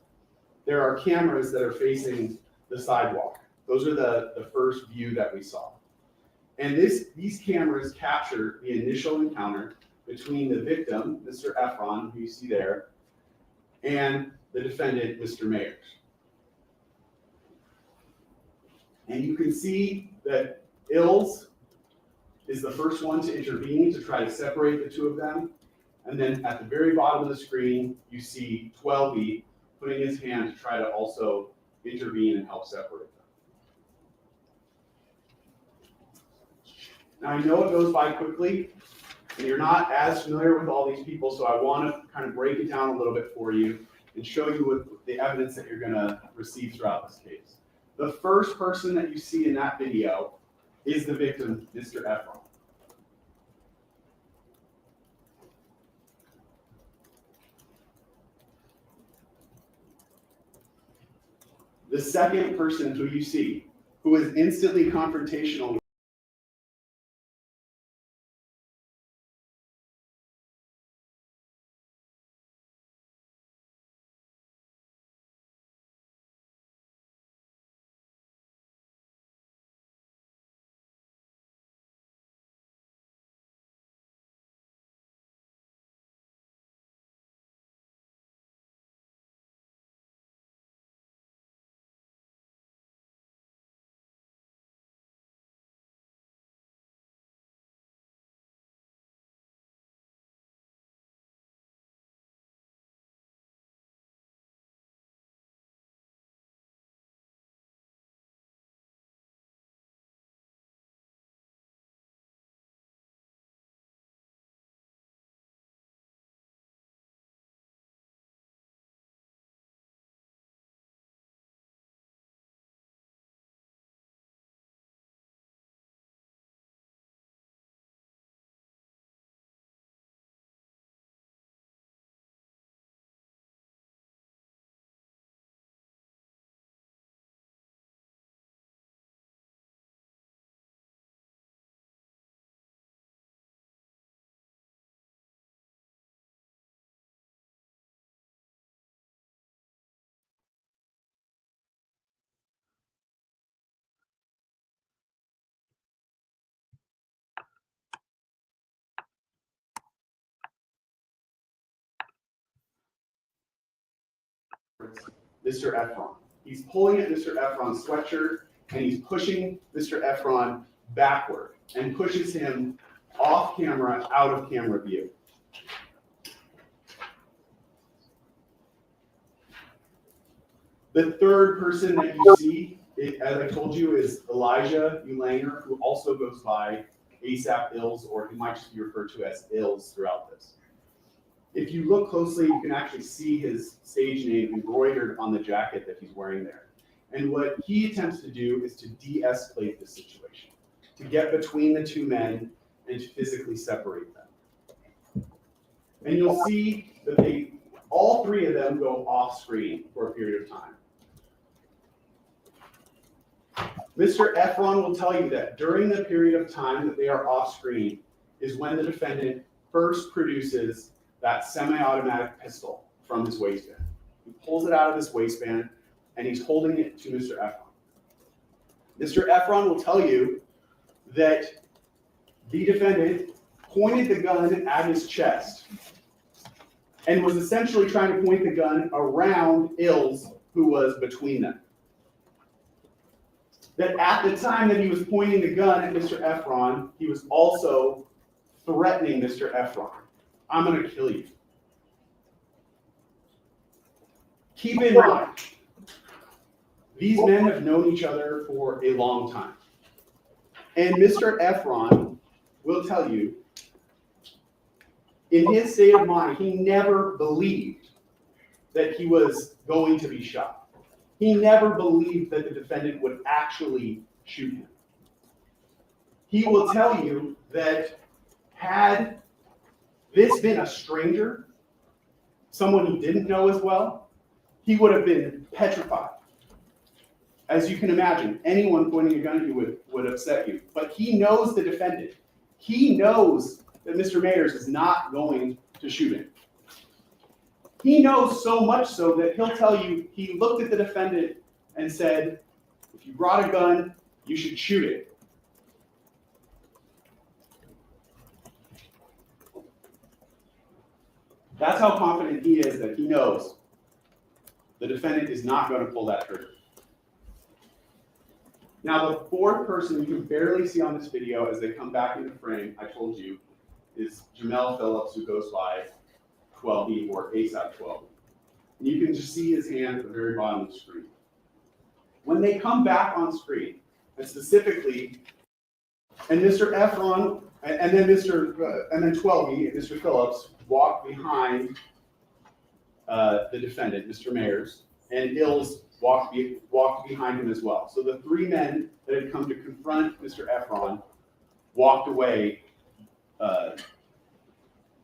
there are cameras that are facing the sidewalk. Those are the first view that we saw. And these cameras capture the initial encounter between the victim, Mr. Efron, who you see there, and the defendant, Mr. Mayers. And you can see that Ills is the first one to intervene to try to separate the 2 of them. And then at the very bottom of the screen, you see 12E putting his hand to try to also intervene and help separate them. Now I know it goes by quickly, and you're not as familiar with all these people, so I want to kind of break it down a little bit for you and show you what the evidence that you're going to receive throughout this case. The first person that you see in that video is the victim, Mr. Efron. The second person who you see, who is instantly confrontational Mr. Efron. He's pulling at Mr. Efron's sweatshirt, and he's pushing Mr. Efron backward and pushes him off camera, out of camera view. The third person that you see, as I told you, is Elijah Ulanger, who also goes by ASAP Ills, or he might just be referred to as Ills throughout this. If you look closely, you can actually see his stage name embroidered on the jacket that he's wearing there. And what he attempts to do is to de-escalate this situation, to get between the two men and to physically separate them. And you'll see that all three of them go off screen for a period of time. Mr. Efron will tell you that during the period of time that they are off screen is when the defendant first produces that semi-automatic pistol from his waistband. He pulls it out of his waistband and he's holding it to Mr. Efron. Mr. Efron will tell you that the defendant pointed the gun at his chest and was essentially trying to point the gun around Ills, who was between them. That at the time that he was pointing the gun at Mr. Efron, he was also threatening Mr. Efron. I'm going to kill you. Keep in mind, these men have known each other for a long time. And Mr. Efron will tell you, in his state of mind, he never believed that he was going to be shot. He never believed that the defendant would actually shoot him. He will tell you that had this been a stranger, someone he didn't know as well, he would have been petrified. As you can imagine, anyone pointing a gun at you would upset you. But he knows the defendant. He knows that Mr. Mayers is not going to shoot him. He knows so much so that he'll tell you he looked at the defendant and said, if you brought a gun, you should shoot it. That's how confident he is that he knows the defendant is not going to pull that trigger. Now, the fourth person you can barely see on this video as they come back into frame, I told you, is Jamel Phillips, who goes by 12E or ASAP 12. And you can just see his hand at the very bottom of the screen. When they come back on screen, and specifically, and Mr. Efron, and then 12E, Mr. Phillips, walk behind the defendant, Mr. Mayers, and Ills walked behind him as well. So the three men that had come to confront Mr. Efron walked away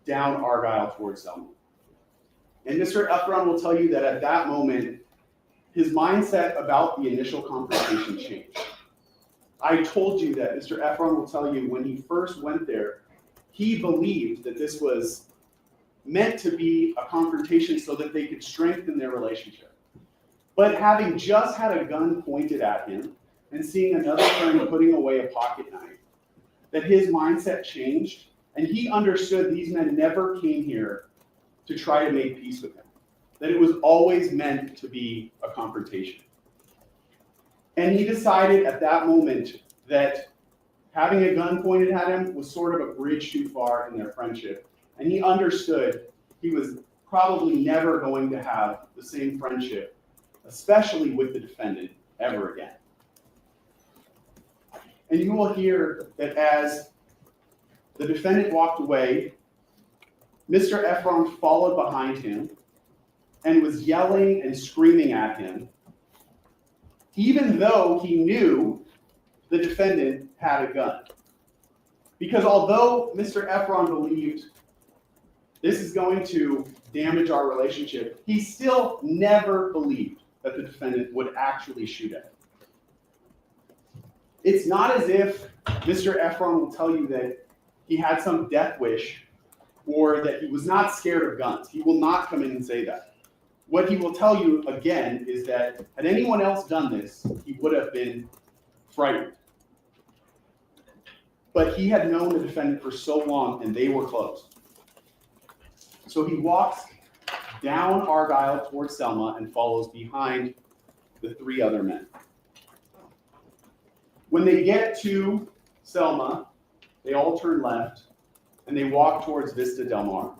down Argyle towards Selma. And Mr. Efron will tell you that at that moment, his mindset about the initial confrontation changed. I told you that Mr. Efron will tell you when he first went there, he believed that this was meant to be a confrontation so that they could strengthen their relationship. But having just had a gun pointed at him and seeing another friend putting away a pocket knife, that his mindset changed, and he understood these men never came here to try to make peace with him, that it was always meant to be a confrontation. And he decided at that moment that having a gun pointed at him was sort of a bridge too far in their friendship, and he understood he was probably never going to have the same friendship, especially with the defendant, ever again. And you will hear that as the defendant walked away, Mr. Efron followed behind him and was yelling and screaming at him, even though he knew the defendant had a gun. Because although Mr. Efron believed this is going to damage our relationship, he still never believed that the defendant would actually shoot at him. It's not as if Mr. Efron will tell you that he had some death wish or that he was not scared of guns. He will not come in and say that. What he will tell you, again, is that had anyone else done this, he would have been frightened. But he had known the defendant for so long, and they were close. So he walks down Argyle towards Selma and follows behind the 3 other men. When they get to Selma, they all turn left and they walk towards Vista Del Mar.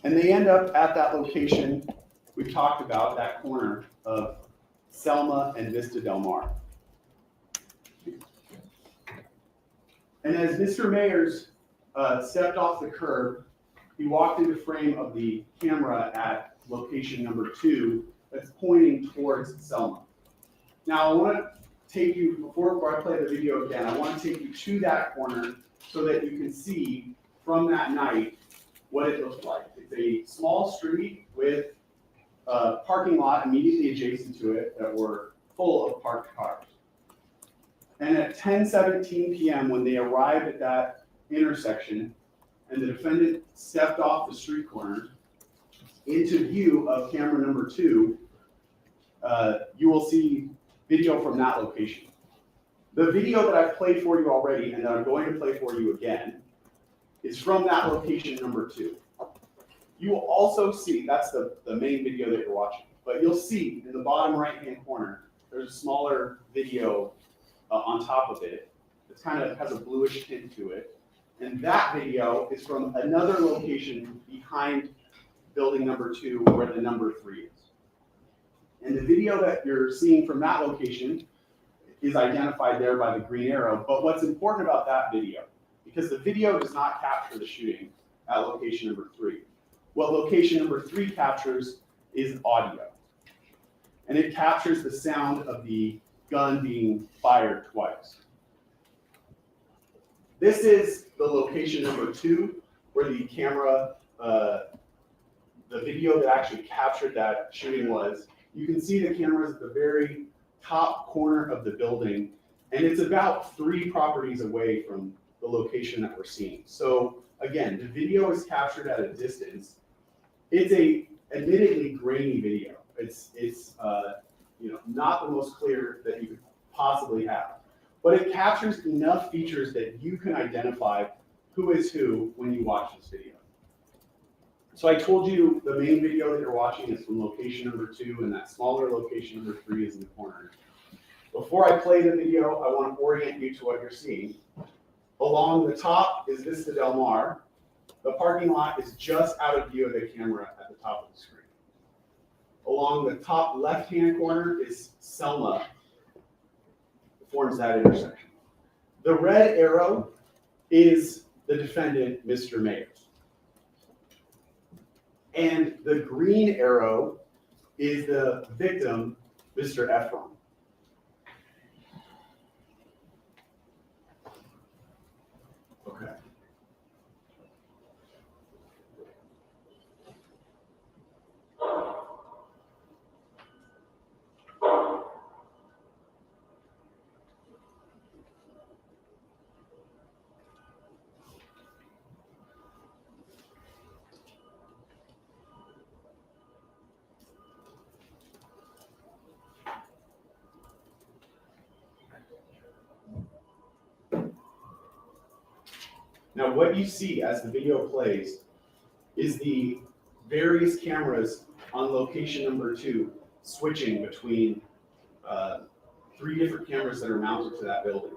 And they end up at that location we've talked about, that corner of Selma and Vista Del Mar. And as Mr. Mayers stepped off the curb, he walked into frame of the camera at location number 2 that's pointing towards Selma. Now I want to take you, before I play the video again, I want to take you to that corner so that you can see from that night what it looks like. It's a small street with a parking lot immediately adjacent to it that were full of parked cars. And at 10:17 p.m., when they arrived at that intersection and the defendant stepped off the street corner into view of camera number 2, you will see video from that location. The video that I've played for you already and that I'm going to play for you again is from that location number 2. You will also see, that's the main video that you're watching, but you'll see in the bottom right-hand corner, there's a smaller video on top of it. It kind of has a bluish tint to it. And that video is from another location behind building number 2 where the number 3 is. And the video that you're seeing from that location is identified there by the green arrow. But what's important about that video, because the video does not capture the shooting at location number 3. What location number 3 captures is audio. And it captures the sound of the gun being fired twice. This is the location number 2 where the camera, the video that actually captured that shooting was. You can see the cameras at the very top corner of the building, and it's about 3 properties away from the location that we're seeing. So again, the video is captured at a distance. It's a admittedly grainy video. It's not the most clear that you could possibly have, but it captures enough features that you can identify who is who when you watch this video. So I told you the main video that you're watching is from location number 2, and that smaller location number 3 is in the corner. Before I play the video, I want to orient you to what you're seeing. Along the top is Vista Del Mar. The parking lot is just out of view of the camera at the top of the screen. Along the top left-hand corner is Selma, forms that intersection. The red arrow is the defendant, Mr. Mayers. And the green arrow is the victim, Mr. Efron. Okay. Now, what you see as the video plays is the various cameras on location number 2 switching between 3 different cameras that are mounted to that building.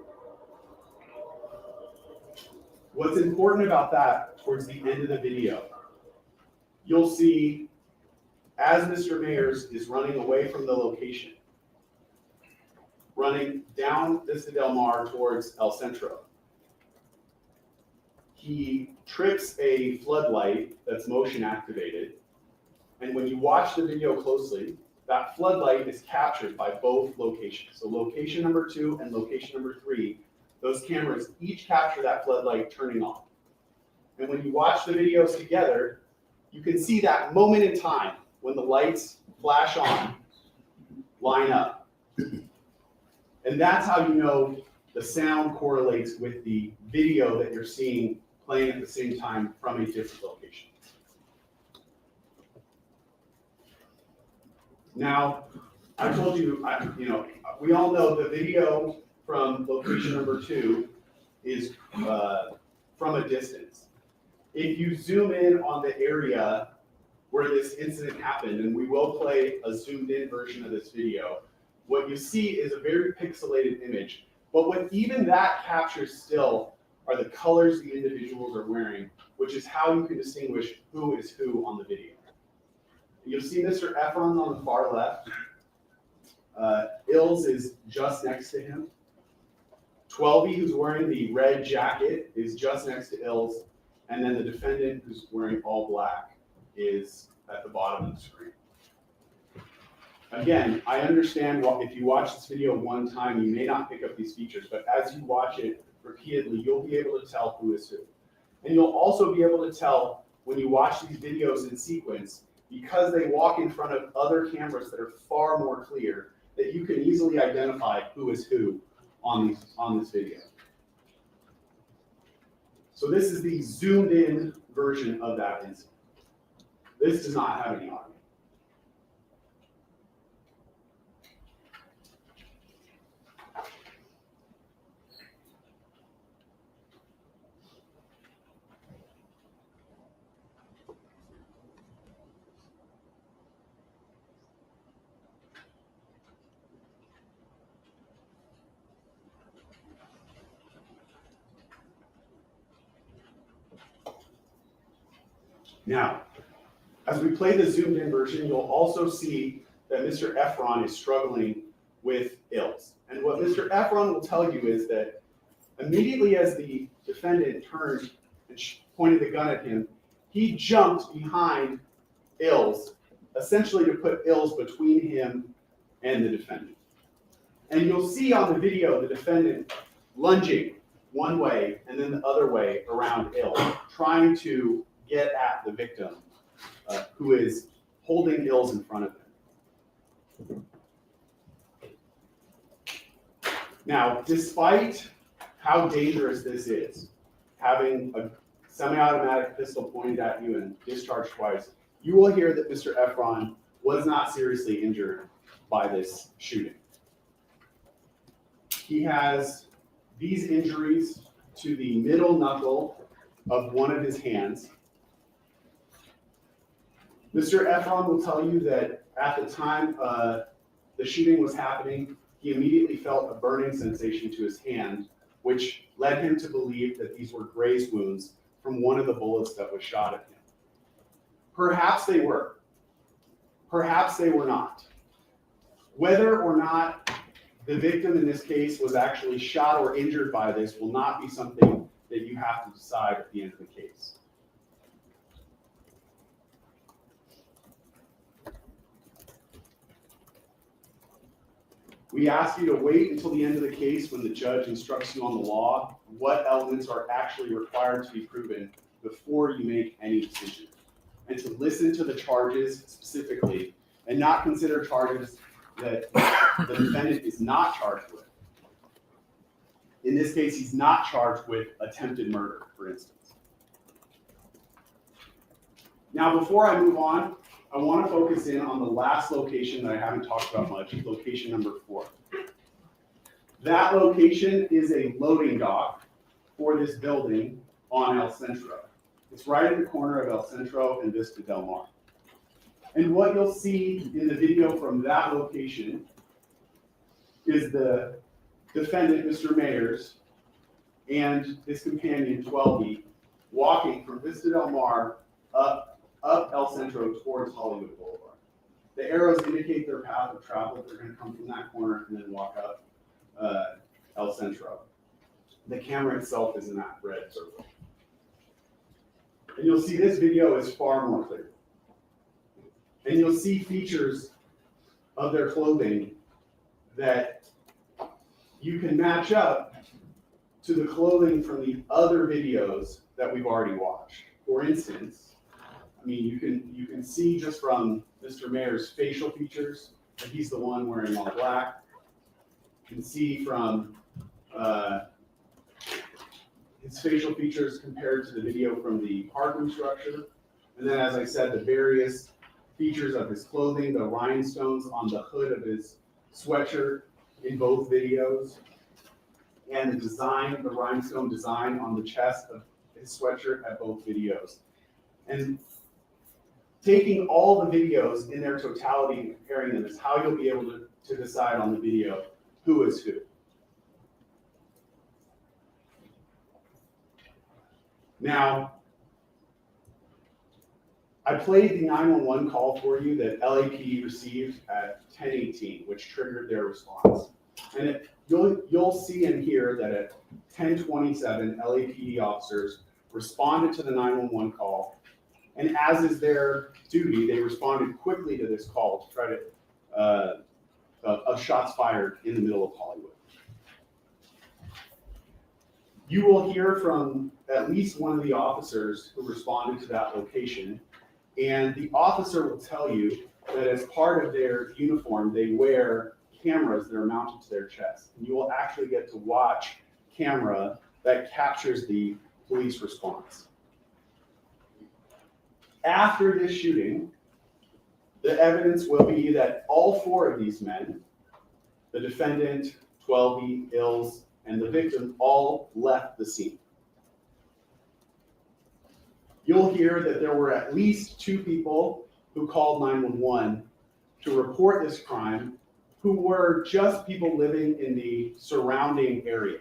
What's important about that, towards the end of the video, you'll see as Mr. Mayers is running away from the location, running down Vista Del Mar towards El Centro, he trips a floodlight that's motion activated. And when you watch the video closely, that floodlight is captured by both locations. So location number 2 and location number 3, those cameras each capture that floodlight turning on. And when you watch the videos together, you can see that moment in time when the lights flash on, line up. And that's how you know the sound correlates with the video that you're seeing playing at the same time from a different location. Now, I told you, we all know the video from location number 2 is from a distance. If you zoom in on the area where this incident happened, and we will play a zoomed in version of this video, what you see is a very pixelated image. But what even that captures still are the colors the individuals are wearing, which is how you can distinguish who is who on the video. You'll see Mr. Efron on the far left. Ills is just next to him. 12E, who's wearing the red jacket, is just next to Ills. And then the defendant, who's wearing all black, is at the bottom of the screen. Again, I understand if you watch this video one time, you may not pick up these features, but as you watch it repeatedly, you'll be able to tell who is who. And you'll also be able to tell when you watch these videos in sequence, because they walk in front of other cameras that are far more clear, that you can easily identify who is who on this video. So this is the zoomed in version of that incident. This does not have any audio. Now, as we play the zoomed in version, you'll also see that Mr. Efron is struggling with Ills. And what Mr. Efron will tell you is that immediately as the defendant turned and pointed the gun at him, he jumped behind Ills, essentially to put Ills between him and the defendant. And you'll see on the video the defendant lunging one way and then the other way around Ills, trying to get at the victim, who is holding Ills in front of him. Now, despite how dangerous this is, having a semi-automatic pistol pointed at you and discharged twice, you will hear that Mr. Efron was not seriously injured by this shooting. He has these injuries to the middle knuckle of one of his hands. Mr. Efron will tell you that at the time the shooting was happening, he immediately felt a burning sensation to his hand, which led him to believe that these were graze wounds from one of the bullets that was shot at him. Perhaps they were. Perhaps they were not. Whether or not the victim in this case was actually shot or injured by this will not be something that you have to decide at the end of the case. We ask you to wait until the end of the case when the judge instructs you on the law, what elements are actually required to be proven before you make any decision. And to listen to the charges specifically and not consider charges that the defendant is not charged with. In this case, he's not charged with attempted murder, for instance. Now, before I move on, I want to focus in on the last location that I haven't talked about much, location number 4. That location is a loading dock for this building on El Centro. It's right in the corner of El Centro and Vista Del Mar. And what you'll see in the video from that location is the defendant, Mr. Mayers, and his companion, 12E, walking from Vista Del Mar up El Centro towards Hollywood Boulevard. The arrows indicate their path of travel. They're going to come from that corner and then walk up El Centro. The camera itself is in that red circle. And you'll see this video is far more clear. And you'll see features of their clothing that you can match up to the clothing from the other videos that we've already watched. For instance, I mean, you can see just from Mr. Mayer's facial features that he's the one wearing all black. You can see from his facial features compared to the video from the hardroom structure. And then, as I said, the various features of his clothing, the rhinestones on the hood of his sweatshirt in both videos. and the design, the rhinestone design on the chest of his sweatshirt at both videos. And taking all the videos in their totality and comparing them is how you'll be able to decide on the video who is who. Now, I played the 911 call for you that LAPD received at 10:18, which triggered their response. And you'll see and hear that at 10:27, LAPD officers responded to the 911 call, and as is their duty, they responded quickly to this call to try to of shots fired in the middle of Hollywood. You will hear from at least one of the officers who responded to that location, and the officer will tell you that as part of their uniform, they wear cameras that are mounted to their chest. And you will actually get to watch camera that captures the police response. After this shooting, the evidence will be that all four of these men, the defendant, 12E, Ills, and the victim, all left the scene. You'll hear that there were at least 2 people who called 911 to report this crime, who were just people living in the surrounding area,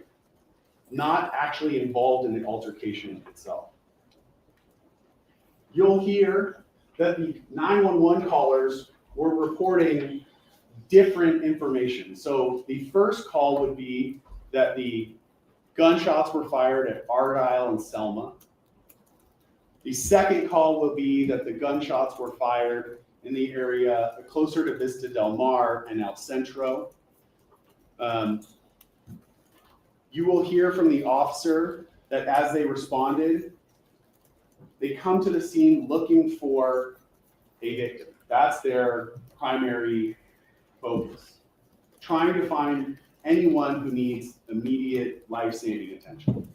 not actually involved in the altercation itself. You'll hear that the 911 callers were reporting different information. So the first call would be that the gunshots were fired at Argyle and Selma. The second call will be that the gunshots were fired in the area closer to Vista Del Mar and El Centro. You will hear from the officer that as they responded, they come to the scene looking for a victim. That's their primary focus, trying to find anyone who needs immediate life-saving attention.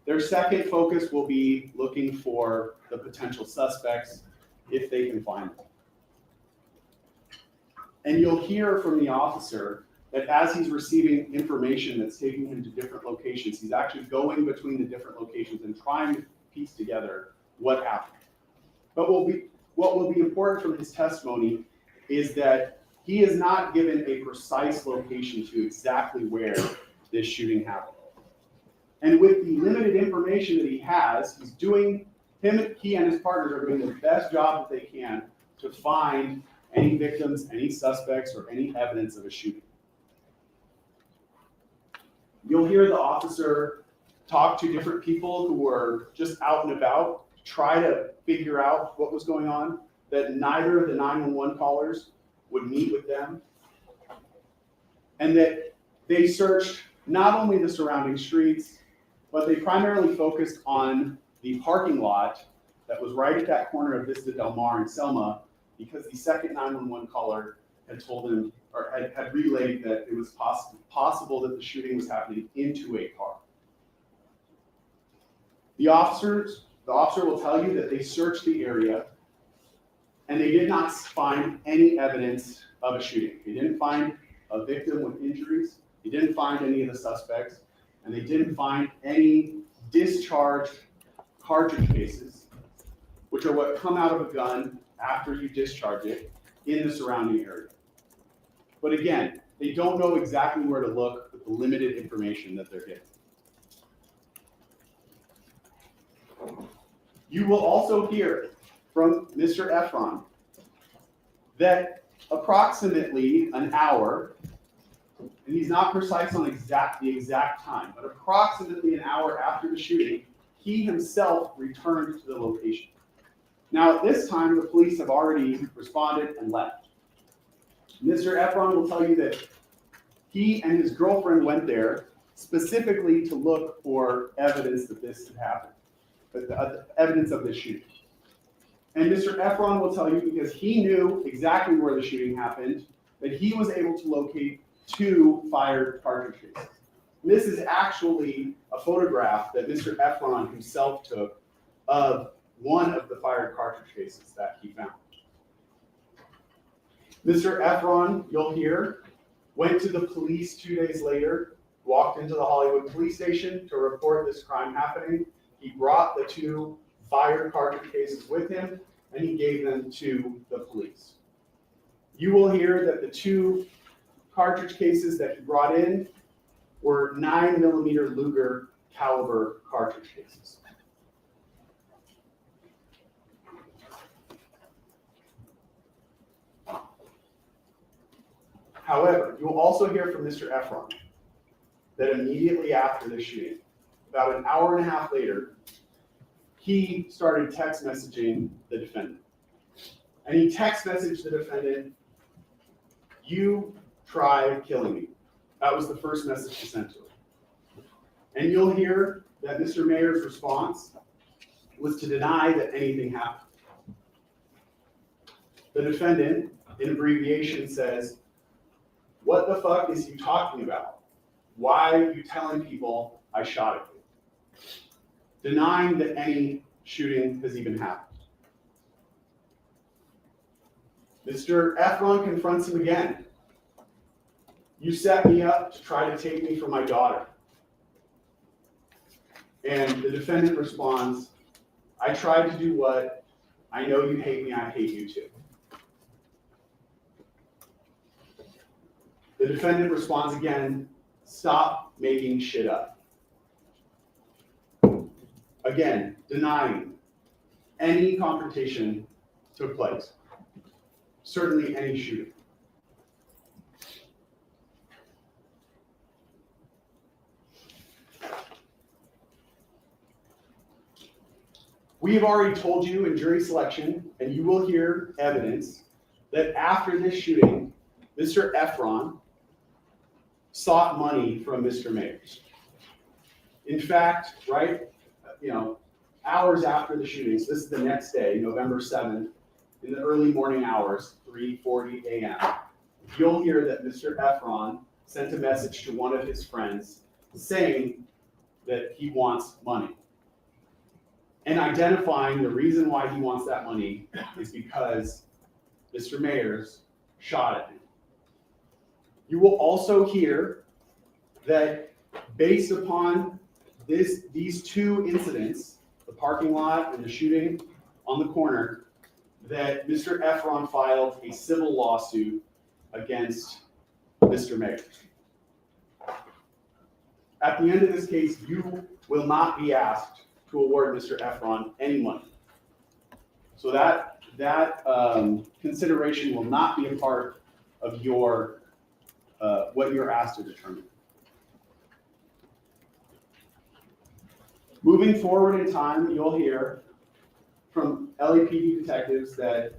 Their second focus will be looking for the potential suspects if they can find them. And you'll hear from the officer that as he's receiving information that's taking him to different locations, he's actually going between the different locations and trying to piece together what happened. But what will be important from his testimony is that he is not given a precise location to exactly where this shooting happened. And with the limited information that he has, he and his partners are doing the best job that they can to find any victims, any suspects, or any evidence of a shooting. You'll hear the officer talk to different people who were just out and about, try to figure out what was going on, that neither of the 911 callers would meet with them, and that they searched not only the surrounding streets, but they primarily focused on the parking lot that was right at that corner of Vista Del Mar and Selma, because the second 911 caller had told him, or had relayed that it was possible that the shooting was happening into a car. The officer will tell you that they searched the area and they did not find any evidence of a shooting. They didn't find a victim with injuries. They didn't find any of the suspects, and they didn't find any discharged cartridge cases, which are what come out of a gun after you discharge it, in the surrounding area. But again, they don't know exactly where to look with the limited information that they're getting. You will also hear from Mr. Efron that approximately an hour, and he's not precise on the exact time, but approximately an hour after the shooting, he himself returned to the location. Now, at this time, the police have already responded and left. Mr. Efron will tell you that he and his girlfriend went there specifically to look for evidence that this had happened, evidence of this shooting. And Mr. Efron will tell you, because he knew exactly where the shooting happened, that he was able to locate 2 fired cartridge cases. And this is actually a photograph that Mr. Efron himself took of one of the fired cartridge cases that he found. Mr. Efron, you'll hear, went to the police 2 days later, walked into the Hollywood police station to report this crime happening. He brought the 2 fired cartridge cases with him, and he gave them to the police. You will hear that the 2 cartridge cases that he brought in were 9mm Luger caliber cartridge cases. However, you will also hear from Mr. Efron that immediately after the shooting, about an hour and a half later, he started text messaging the defendant. And he text messaged the defendant, "You try killing me." That was the first message he sent to him. And you'll hear that Mr. Mayers' response was to deny that anything happened. The defendant, in abbreviation, says, "What the fuck is you talking about? Why are you telling people I shot at you?" Denying that any shooting has even happened. Mr. Efron confronts him again. "You set me up to try to take me from my daughter." And the defendant responds, "I tried to do what? I know you hate me, I hate you too." The defendant responds again, "Stop making shit up." Again, denying any confrontation took place. Certainly any shooting. We have already told you in jury selection, and you will hear evidence, that after this shooting, Mr. Efron sought money from Mr. Mayers. In fact, hours after the shootings, this is the next day, November 7th, in the early morning hours, 3:40 a.m., you'll hear that Mr. Efron sent a message to one of his friends saying that he wants money. And identifying the reason why he wants that money is because Mr. Mayers shot at him. You will also hear that based upon these 2 incidents, the parking lot and the shooting on the corner, that Mr. Efron filed a civil lawsuit against Mr. Mayers. At the end of this case, you will not be asked to award Mr. Efron any money. So that consideration will not be a part of your what you're asked to determine. Moving forward in time, you'll hear from LAPD detectives that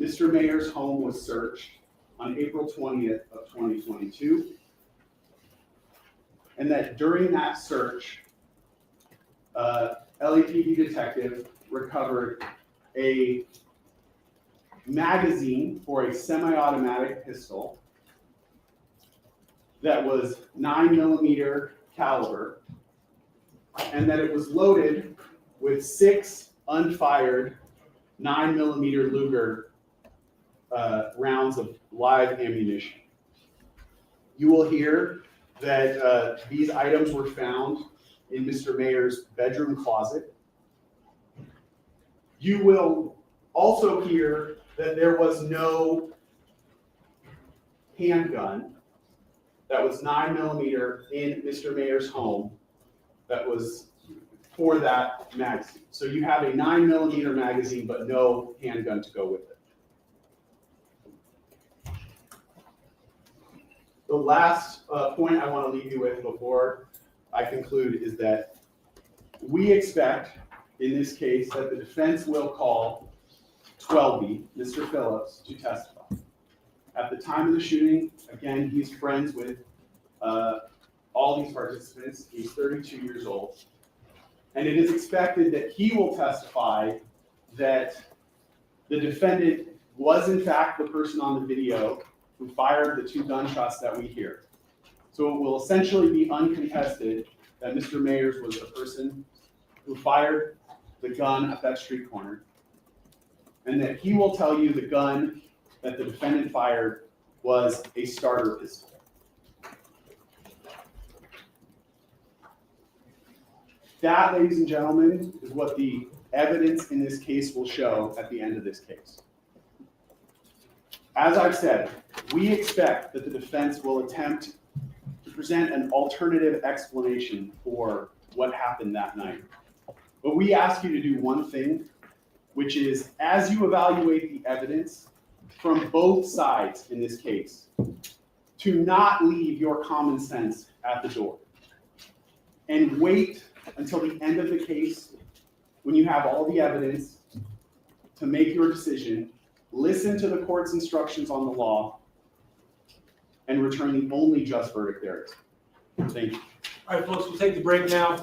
Mr. Mayers' home was searched on April 20th of 2022, and that during that search, LAPD detective recovered a magazine for a semi-automatic pistol that was 9mm caliber, and that it was loaded with 6 unfired 9mm Luger rounds of live ammunition. You will hear that these items were found in Mr. Mayers' bedroom closet. You will also hear that there was no handgun that was 9mm in Mr. Mayers' home that was for that magazine. So you have a 9mm magazine, but no handgun to go with it. The last point I want to leave you with before I conclude is that we expect, in this case, that the defense will call 12B, Mr. Phillips, to testify. At the time of the shooting, again, he's friends with all these participants. He's 32 years old. And it is expected that he will testify that the defendant was in fact the person on the video who fired the 2 gunshots that we hear. So it will essentially be uncontested that Mr. Mayers was the person who fired the gun at that street corner, and that he will tell you the gun that the defendant fired was a starter pistol. That, ladies and gentlemen, is what the evidence in this case will show at the end of this case. As I've said, we expect that the defense will attempt to present an alternative explanation for what happened that night. But we ask you to do one thing, which is, as you evaluate the evidence from both sides in this case, to not leave your common sense at the door. And wait until the end of the case, when you have all the evidence, to make your decision, listen to the court's instructions on the law, and return the only just verdict there is. Thank you. All right, folks, we'll take the break now.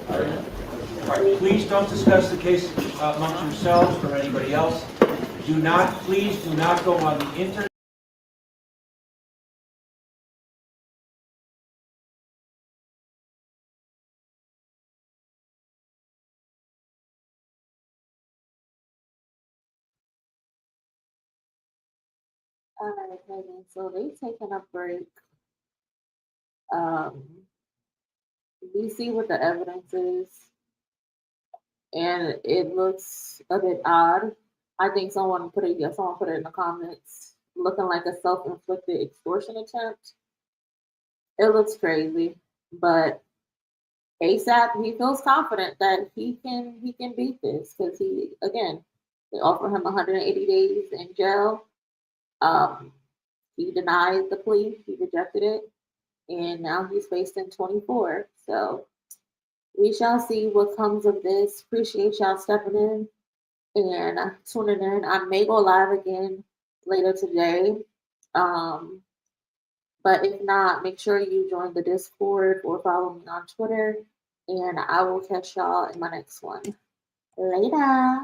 All right, please don't discuss the case amongst yourselves or anybody else. Please do not go on the internet. All right, Megan. So they taking a break. We see what the evidence is, and it looks a bit odd. I think someone put it in the comments, looking like a self-inflicted extortion attempt. It looks crazy, but ASAP, he feels confident that he can beat this because they offer him 180 days in jail. He denied the plea, he rejected it, and now he's facing 24. So we shall see what comes of this. Appreciate y'all stepping in and tuning in. I may go live again later today. But if not, make sure you join the Discord or follow me on Twitter. And I will catch y'all in my next one. Later.